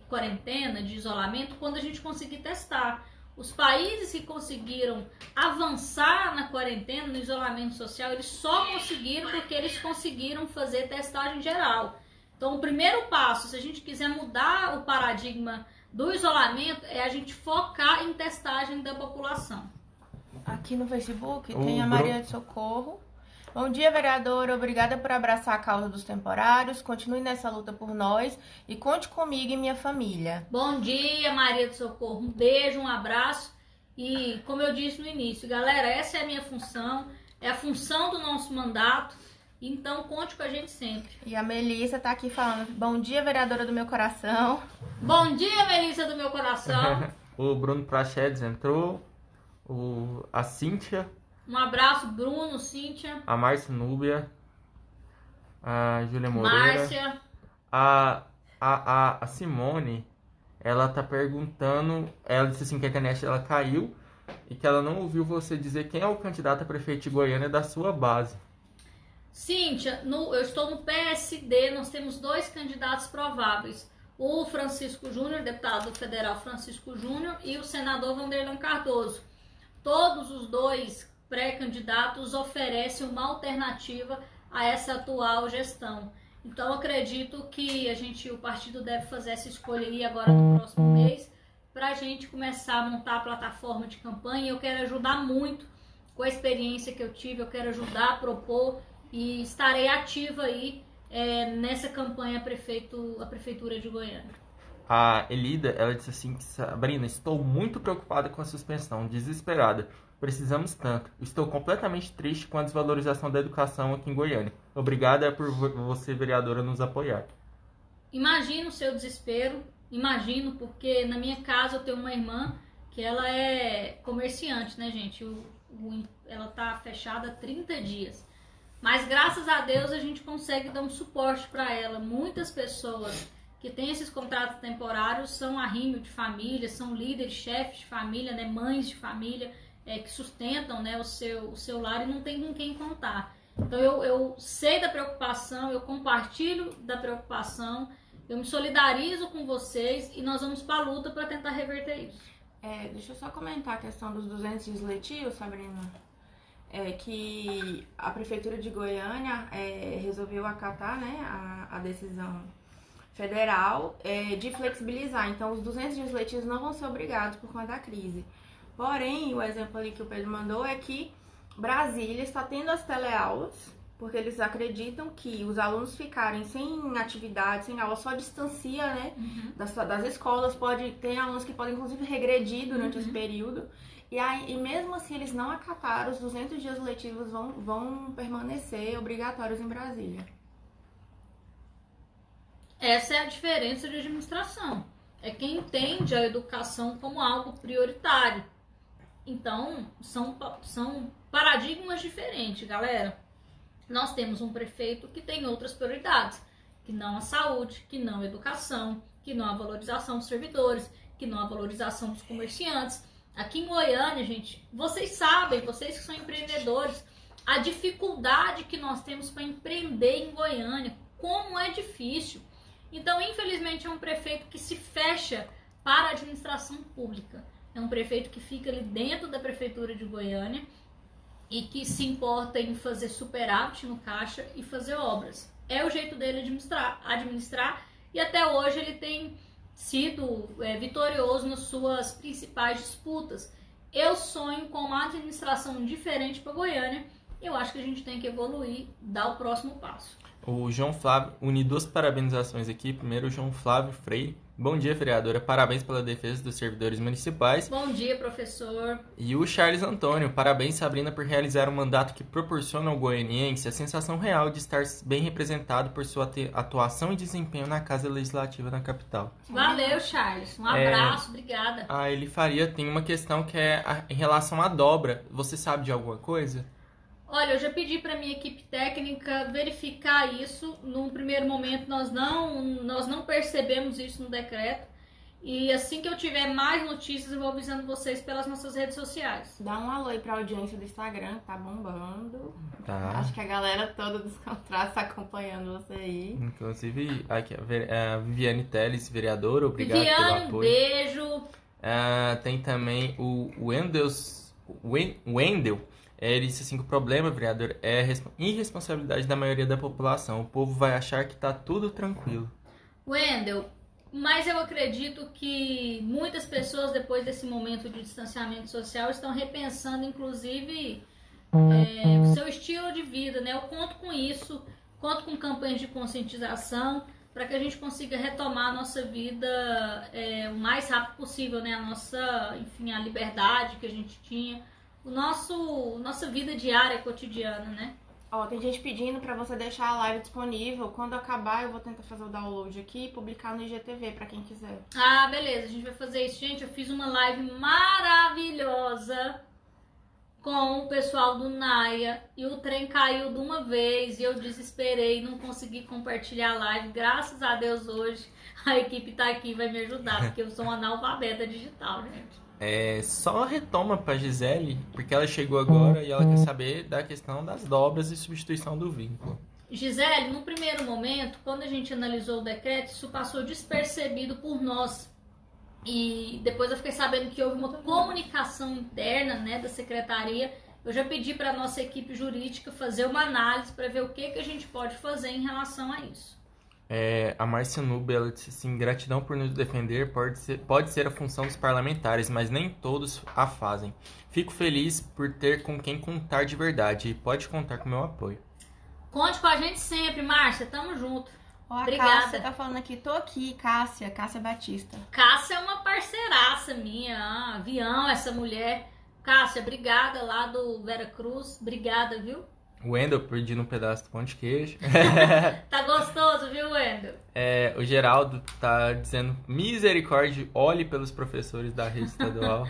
quarentena, de isolamento, quando a gente conseguir testar. Os países que conseguiram avançar na quarentena, no isolamento social, eles só conseguiram porque eles conseguiram fazer testagem geral. Então, o primeiro passo, se a gente quiser mudar o paradigma do isolamento, é a gente focar em testagem da população. Aqui no Facebook tem a Maria de Socorro. Bom dia, vereadora. Obrigada por abraçar a causa dos temporários. Continue nessa luta por nós e conte comigo e minha família. Bom dia, Maria de Socorro. Um beijo, um abraço. E como eu disse no início, galera, essa é a minha função, é a função do nosso mandato. Então, conte com a gente sempre. E a Melissa tá aqui falando: bom dia, vereadora do meu coração. Bom dia, Melissa do meu coração. O Bruno Prachedes entrou. A Cíntia. Um abraço, Bruno, Cíntia. A Márcia Núbia. A Júlia Moreira. Márcia. A Simone, ela tá perguntando. Ela disse assim que a internet ela caiu e que ela não ouviu você dizer quem é o candidato a prefeito de Goiânia da sua base. Cíntia, eu estou no PSD, nós temos 2 candidatos prováveis. O Francisco Júnior, deputado federal Francisco Júnior, e o senador Wanderlan Cardoso. Todos os 2 pré-candidatos oferecem uma alternativa a essa atual gestão. Então, acredito que o partido deve fazer essa escolha aí agora no próximo mês, para a gente começar a montar a plataforma de campanha. Eu quero ajudar muito com a experiência que eu tive, eu quero ajudar a propor e estarei ativa aí nessa campanha a Prefeitura de Goiânia. A Elida, ela disse assim: Sabrina, estou muito preocupada com a suspensão, desesperada. Precisamos tanto. Estou completamente triste com a desvalorização da educação aqui em Goiânia. Obrigada por você, vereadora, nos apoiar. Imagino o seu desespero, imagino, porque na minha casa eu tenho uma irmã que ela é comerciante, né, gente? Ela tá fechada há 30 dias. Mas graças a Deus a gente consegue dar um suporte para ela. Muitas pessoas que têm esses contratos temporários são arrimo de família, são líderes, chefes de família, né, mães de família, que sustentam, né, o seu lar e não tem com quem contar. Então eu sei da preocupação, eu compartilho da preocupação, eu me solidarizo com vocês e nós vamos para a luta para tentar reverter isso. Deixa eu só comentar a questão dos 200 dias letivos, Sabrina. Que a Prefeitura de Goiânia resolveu acatar, né, a decisão federal de flexibilizar. Então, os 200 dias letivos não vão ser obrigados por conta da crise. Porém, o exemplo ali que o Pedro mandou é que Brasília está tendo as teleaulas, porque eles acreditam que os alunos ficarem sem atividade, sem aula, só distancia, né, das escolas. Tem alunos que podem, inclusive, regredir durante esse período. E mesmo assim, eles não acataram, os 200 dias letivos vão permanecer obrigatórios em Brasília. Essa é a diferença de administração. É quem entende a educação como algo prioritário. Então, são paradigmas diferentes, galera. Nós temos um prefeito que tem outras prioridades, que não a saúde, que não a educação, que não a valorização dos servidores, que não a valorização dos comerciantes. Aqui em Goiânia, gente, vocês sabem, vocês que são empreendedores, a dificuldade que nós temos para empreender em Goiânia, como é difícil. Então, infelizmente, é um prefeito que se fecha para a administração pública. É um prefeito que fica ali dentro da Prefeitura de Goiânia e que se importa em fazer superávit no caixa e fazer obras. É o jeito dele administrar e até hoje ele tem sido vitorioso nas suas principais disputas. Eu sonho com uma administração diferente para Goiânia Eu acho que a gente tem que evoluir, dar o próximo passo. O João Flávio, une duas parabenizações aqui. Primeiro, o João Flávio Freire. Bom dia, vereadora. Parabéns pela defesa dos servidores municipais. Bom dia, professor. E o Charles Antônio. Parabéns, Sabrina, por realizar um mandato que proporciona ao goianiense a sensação real de estar bem representado por sua atuação e desempenho na Casa Legislativa na capital. Valeu, Charles. Um abraço, obrigada. A Eli Faria tem uma questão que é em relação à dobra. Você sabe de alguma coisa? Olha, eu já pedi para minha equipe técnica verificar isso. Num primeiro momento, nós não percebemos isso no decreto. E assim que eu tiver mais notícias, eu vou avisando vocês pelas nossas redes sociais. Dá um alô aí pra audiência do Instagram, tá bombando. Tá. Acho que a galera toda dos contratos tá acompanhando você aí. Inclusive, aqui, a Viviane Teles, vereadora, obrigado pelo Viviane, apoio. beijo. Tem também o Wendel. Ele disse assim que o problema, vereador, é irresponsabilidade da maioria da população. O povo vai achar que tá tudo tranquilo. Wendel, mas eu acredito que muitas pessoas, depois desse momento de distanciamento social, estão repensando, inclusive, o seu estilo de vida, né? Eu conto com isso, conto com campanhas de conscientização para que a gente consiga retomar a nossa vida o mais rápido possível, né? A liberdade que a gente tinha. Nossa vida diária, cotidiana, né? Ó, tem gente pedindo pra você deixar a live disponível. Quando acabar, eu vou tentar fazer o download aqui e publicar no IGTV pra quem quiser. Ah, beleza, a gente vai fazer isso. Gente, eu fiz uma live maravilhosa com o pessoal do Naia e o trem caiu de uma vez e eu desesperei, não consegui compartilhar a live. Graças a Deus hoje a equipe tá aqui e vai me ajudar, porque eu sou uma analfabeta digital, gente. Só retoma pra Gisele, porque ela chegou agora e ela quer saber da questão das dobras e substituição do vínculo. Gisele, no primeiro momento, quando a gente analisou o decreto, isso passou despercebido por nós. E depois eu fiquei sabendo que houve uma comunicação interna, né, da secretaria. Eu já pedi para a nossa equipe jurídica fazer uma análise para ver o que a gente pode fazer em relação a isso. A Márcia Nube, ela disse assim, gratidão por nos defender pode ser a função dos parlamentares, mas nem todos a fazem. Fico feliz por ter com quem contar de verdade e pode contar com o meu apoio. Conte com a gente sempre, Márcia, tamo junto. Ó, Obrigada. Cássia tá falando aqui, tô aqui, Cássia Batista. Cássia é uma parceiraça minha, avião, essa mulher. Cássia, obrigada lá do Vera Cruz, obrigada, viu? O Wendel pedindo um pedaço de pão de queijo. Tá gostoso, viu, Wendel? O Geraldo tá dizendo, misericórdia, olhe pelos professores da rede estadual.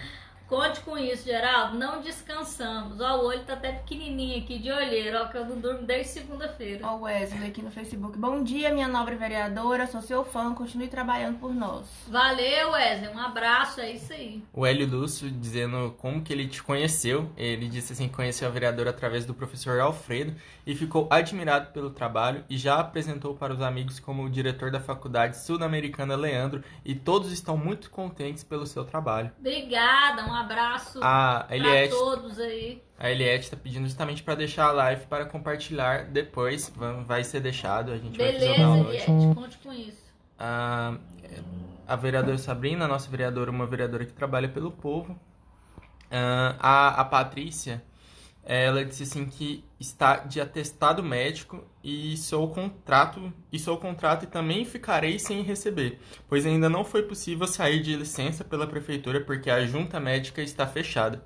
Conte com isso, Geraldo. Não descansamos. Ó, o olho tá até pequenininho aqui de olheiro, ó, que eu não durmo desde segunda-feira. Ó, o Wesley aqui no Facebook. Bom dia, minha nobre vereadora. Sou seu fã. Continue trabalhando por nós. Valeu, Wesley. Um abraço, é isso aí. O Hélio Lúcio dizendo como que ele te conheceu. Ele disse assim que conheceu a vereadora através do professor Alfredo e ficou admirado pelo trabalho e já apresentou para os amigos como o diretor da Faculdade Sul-Americana Leandro e todos estão muito contentes pelo seu trabalho. Obrigada, um abraço A para todos aí. A Eliette está pedindo justamente para deixar a live para compartilhar depois. Vai ser deixado, a gente vai fazer o Beleza, download. Eliette, conte com isso. A vereadora Sabrina, nossa vereadora, uma vereadora que trabalha pelo povo. A Patrícia, ela disse assim que está de atestado médico e sou contrato e também ficarei sem receber, pois ainda não foi possível sair de licença pela prefeitura porque a junta médica está fechada.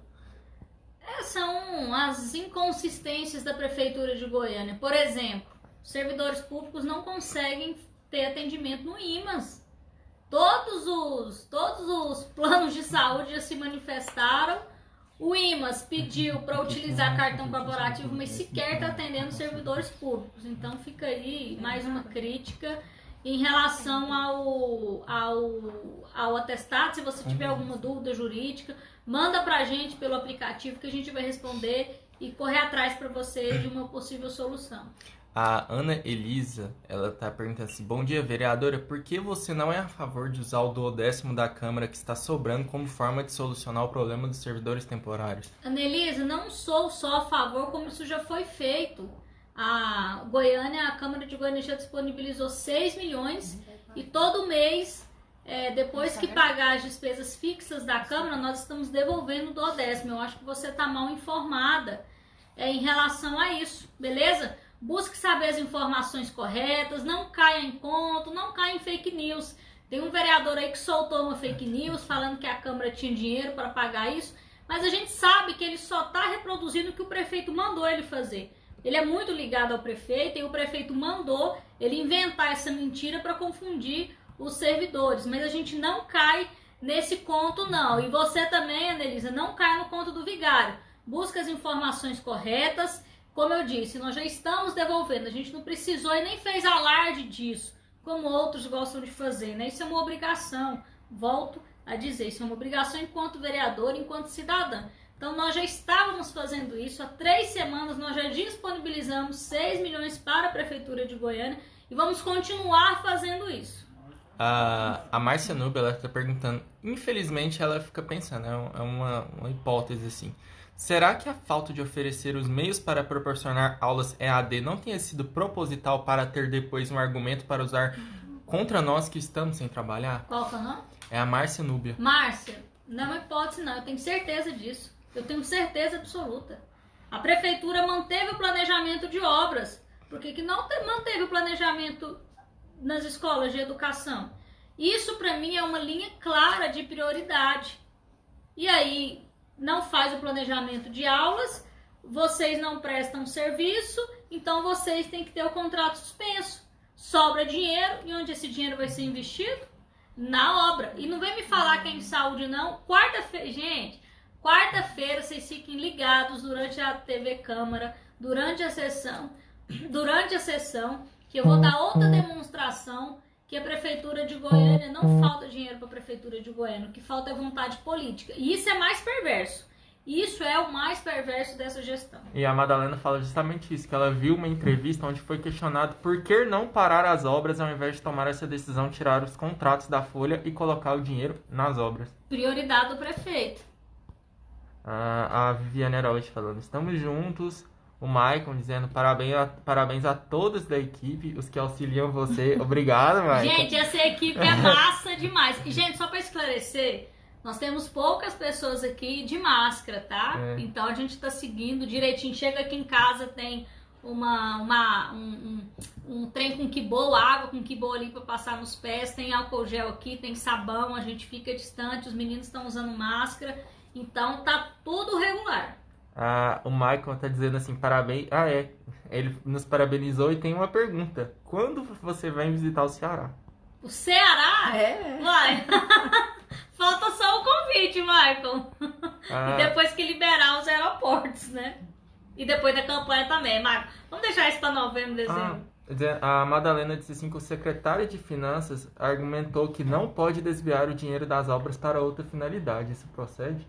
São as inconsistências da prefeitura de Goiânia. Por exemplo, servidores públicos não conseguem ter atendimento no IMAS. Todos os planos de saúde já se manifestaram. O IMAS pediu para utilizar cartão corporativo, mas sequer está atendendo servidores públicos. Então fica aí mais uma crítica em relação ao atestado. Se você tiver alguma dúvida jurídica, manda pra gente pelo aplicativo que a gente vai responder e correr atrás para você de uma possível solução. A Ana Elisa, ela tá perguntando assim, bom dia, vereadora, por que você não é a favor de usar o 12º da Câmara que está sobrando como forma de solucionar o problema dos servidores temporários? Ana Elisa, não sou só a favor, como isso já foi feito. A Câmara de Goiânia já disponibilizou 6 milhões e todo mês, depois que pagar as despesas fixas da Câmara, nós estamos devolvendo o 12º. Eu acho que você está mal informada. em relação a isso, beleza? Busque saber as informações corretas, não caia em conto, não caia em fake news. Tem um vereador aí que soltou uma fake news falando que a Câmara tinha dinheiro para pagar isso, mas a gente sabe que ele só está reproduzindo o que o prefeito mandou ele fazer. Ele é muito ligado ao prefeito e o prefeito mandou ele inventar essa mentira para confundir os servidores, mas a gente não cai nesse conto não. E você também, Anelisa, não cai no conto do vigário. Busca as informações corretas. Como eu disse, nós já estamos devolvendo, a gente não precisou e nem fez alarde disso, como outros gostam de fazer, né? Isso é uma obrigação, volto a dizer, isso é uma obrigação enquanto vereador, enquanto cidadã. Então nós já estávamos fazendo isso, há 3 semanas nós já disponibilizamos 6 milhões para a Prefeitura de Goiânia e vamos continuar fazendo isso. A Márcia Nubia, ela está perguntando, infelizmente ela fica pensando, é uma hipótese assim, será que a falta de oferecer os meios para proporcionar aulas EAD não tenha sido proposital para ter depois um argumento para usar contra nós que estamos sem trabalhar? Qual foi o nome? É a Márcia Núbia. Márcia, não é uma hipótese não, eu tenho certeza disso. Eu tenho certeza absoluta. A Prefeitura manteve o planejamento de obras. Por que não manteve o planejamento nas escolas de educação? Isso para mim é uma linha clara de prioridade. E aí não faz o planejamento de aulas, vocês não prestam serviço, então vocês têm que ter o contrato suspenso. Sobra dinheiro, e onde esse dinheiro vai ser investido? Na obra. E não vem me falar que é em saúde não. Quarta-feira, gente, quarta-feira vocês fiquem ligados durante a TV Câmara, durante a sessão, que eu vou dar outra demonstração que a Prefeitura de Goiânia não falta dinheiro para a Prefeitura de Goiânia, o que falta é vontade política. E isso é mais perverso. Isso é o mais perverso dessa gestão. E a Madalena fala justamente isso, que ela viu uma entrevista onde foi questionado por que não parar as obras ao invés de tomar essa decisão, tirar os contratos da folha e colocar o dinheiro nas obras. Prioridade do prefeito. A Viviane Araújo falando, estamos juntos. O Maicon dizendo parabéns a todos da equipe, os que auxiliam você. Obrigado, Maicon. Gente, essa equipe é massa demais. E, gente, só para esclarecer, nós temos poucas pessoas aqui de máscara, tá? É. Então a gente tá seguindo direitinho. Chega aqui em casa, tem um trem com kibol, água com kibol ali para passar nos pés, tem álcool gel aqui, tem sabão, a gente fica distante, os meninos estão usando máscara, então tá tudo regular. O Michael tá dizendo assim, parabéns. Ele nos parabenizou e tem uma pergunta. Quando você vai visitar o Ceará? O Ceará? É. Vai. Falta só o convite, Michael. E depois que liberar os aeroportos, né? E depois da campanha também, Michael. Vamos deixar isso para novembro, dezembro. A Madalena disse assim que o secretário de Finanças argumentou que não pode desviar o dinheiro das obras para outra finalidade. Isso procede?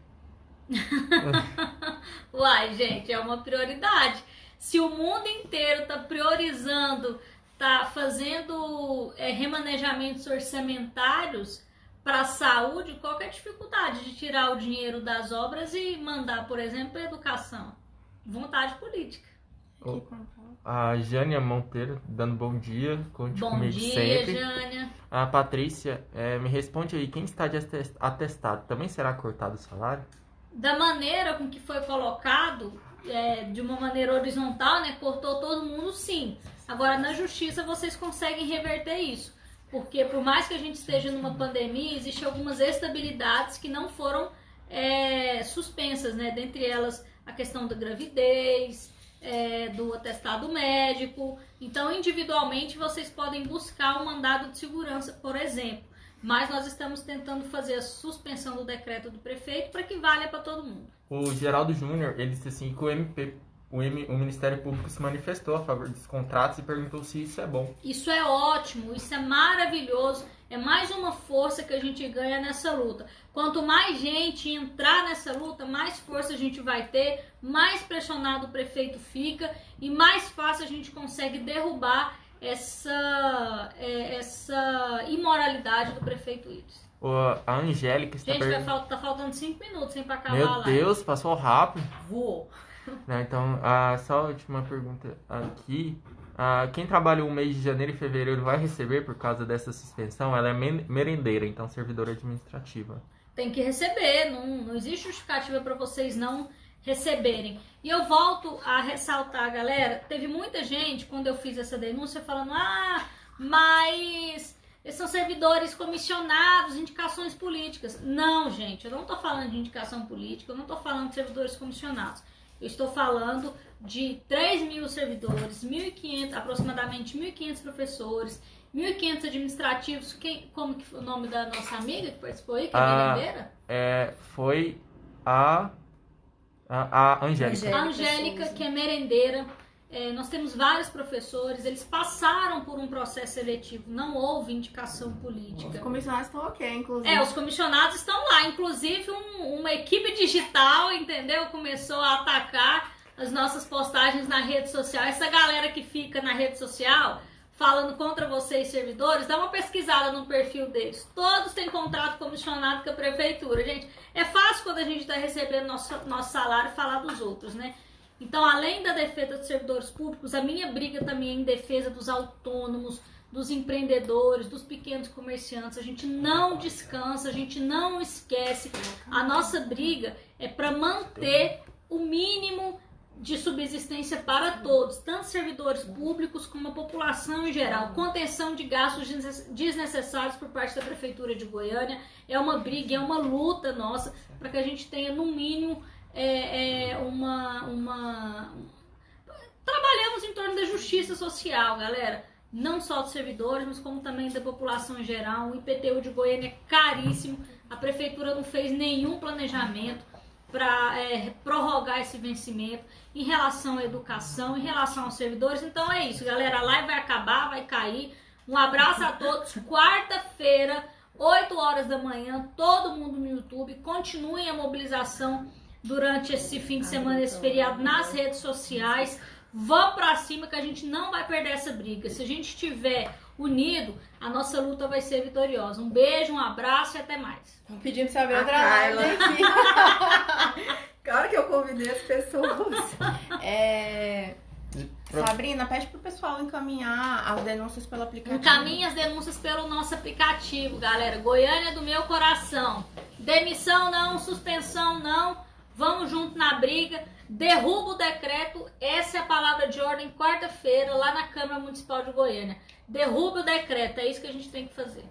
Uai, gente, é uma prioridade. Se o mundo inteiro tá priorizando, tá fazendo remanejamentos orçamentários para a saúde, qual que é a dificuldade de tirar o dinheiro das obras e mandar, por exemplo, para educação? Vontade política. A Jânia Monteiro dando bom dia, conte Bom comigo dia, sempre. Jânia. A Patrícia, me responde aí, quem está de atestado também será cortado o salário? Da maneira com que foi colocado, de uma maneira horizontal, né, cortou todo mundo, sim. Agora, na justiça, vocês conseguem reverter isso. Porque, por mais que a gente esteja numa pandemia, existem algumas estabilidades que não foram suspensas, né? Dentre elas, a questão da gravidez, do atestado médico. Então, individualmente, vocês podem buscar um mandado de segurança, por exemplo. Mas nós estamos tentando fazer a suspensão do decreto do prefeito para que valha para todo mundo. O Geraldo Júnior, ele disse assim que o Ministério Público se manifestou a favor dos contratos e perguntou se isso é bom. Isso é ótimo, isso é maravilhoso. É mais uma força que a gente ganha nessa luta. Quanto mais gente entrar nessa luta, mais força a gente vai ter, mais pressionado o prefeito fica e mais fácil a gente consegue derrubar essa imoralidade do prefeito Iris. A Angélica está Gente, tá faltando 5 minutos sem pra acabar Meu a live. Deus, passou rápido. Voou. Então, só a última pergunta aqui. Quem trabalha o mês de janeiro e fevereiro vai receber por causa dessa suspensão? Ela é merendeira, então servidora administrativa. Tem que receber, não existe justificativa para vocês não receberem. E eu volto a ressaltar, galera, teve muita gente, quando eu fiz essa denúncia, falando, mas eles são servidores comissionados, indicações políticas. Não, gente, eu não estou falando de indicação política, eu não estou falando de servidores comissionados. Eu estou falando de 3.000 servidores, 1.500, aproximadamente 1.500 professores, 1.500 administrativos. Como que foi o nome da nossa amiga que participou aí, que é merendeira? Foi a Angélica. A Angélica, que é merendeira. Nós temos vários professores, eles passaram por um processo seletivo, não houve indicação política. Os comissionados estão ok, inclusive. Os comissionados estão lá, inclusive uma equipe digital, entendeu? Começou a atacar as nossas postagens na rede social. Essa galera que fica na rede social falando contra vocês, servidores, dá uma pesquisada no perfil deles. Todos têm contrato comissionado com a prefeitura. Gente, é fácil quando a gente está recebendo nosso salário falar dos outros, né? Então, além da defesa dos servidores públicos, a minha briga também é em defesa dos autônomos, dos empreendedores, dos pequenos comerciantes. A gente não descansa, a gente não esquece. A nossa briga é para manter o mínimo de subsistência para todos, tanto servidores públicos como a população em geral. Contenção de gastos desnecessários por parte da Prefeitura de Goiânia é uma briga, é uma luta nossa para que a gente tenha, no mínimo, trabalhamos em torno da justiça social, galera. Não só dos servidores, mas como também da população em geral. O IPTU de Goiânia é caríssimo. A prefeitura não fez nenhum planejamento para prorrogar esse vencimento em relação à educação, em relação aos servidores. Então é isso, galera. A live vai acabar, vai cair. Um abraço a todos. Quarta-feira, 8 horas da manhã, todo mundo no YouTube. Continuem a mobilização durante esse fim de semana, esse feriado, nas redes sociais. Vamos pra cima que a gente não vai perder essa briga. Se a gente estiver unido, a nossa luta vai ser vitoriosa. Um beijo, um abraço e até mais. Estão pedindo pra você abrir outra live aqui. Claro que eu convidei as pessoas. Sabrina, pede pro pessoal encaminhar as denúncias pelo aplicativo. Encaminhe as denúncias pelo nosso aplicativo, galera. Goiânia do meu coração. Demissão não, suspensão não. Vamos junto na briga. Derruba o decreto. Essa é a palavra de ordem quarta-feira lá na Câmara Municipal de Goiânia. Derruba o decreto. É isso que a gente tem que fazer.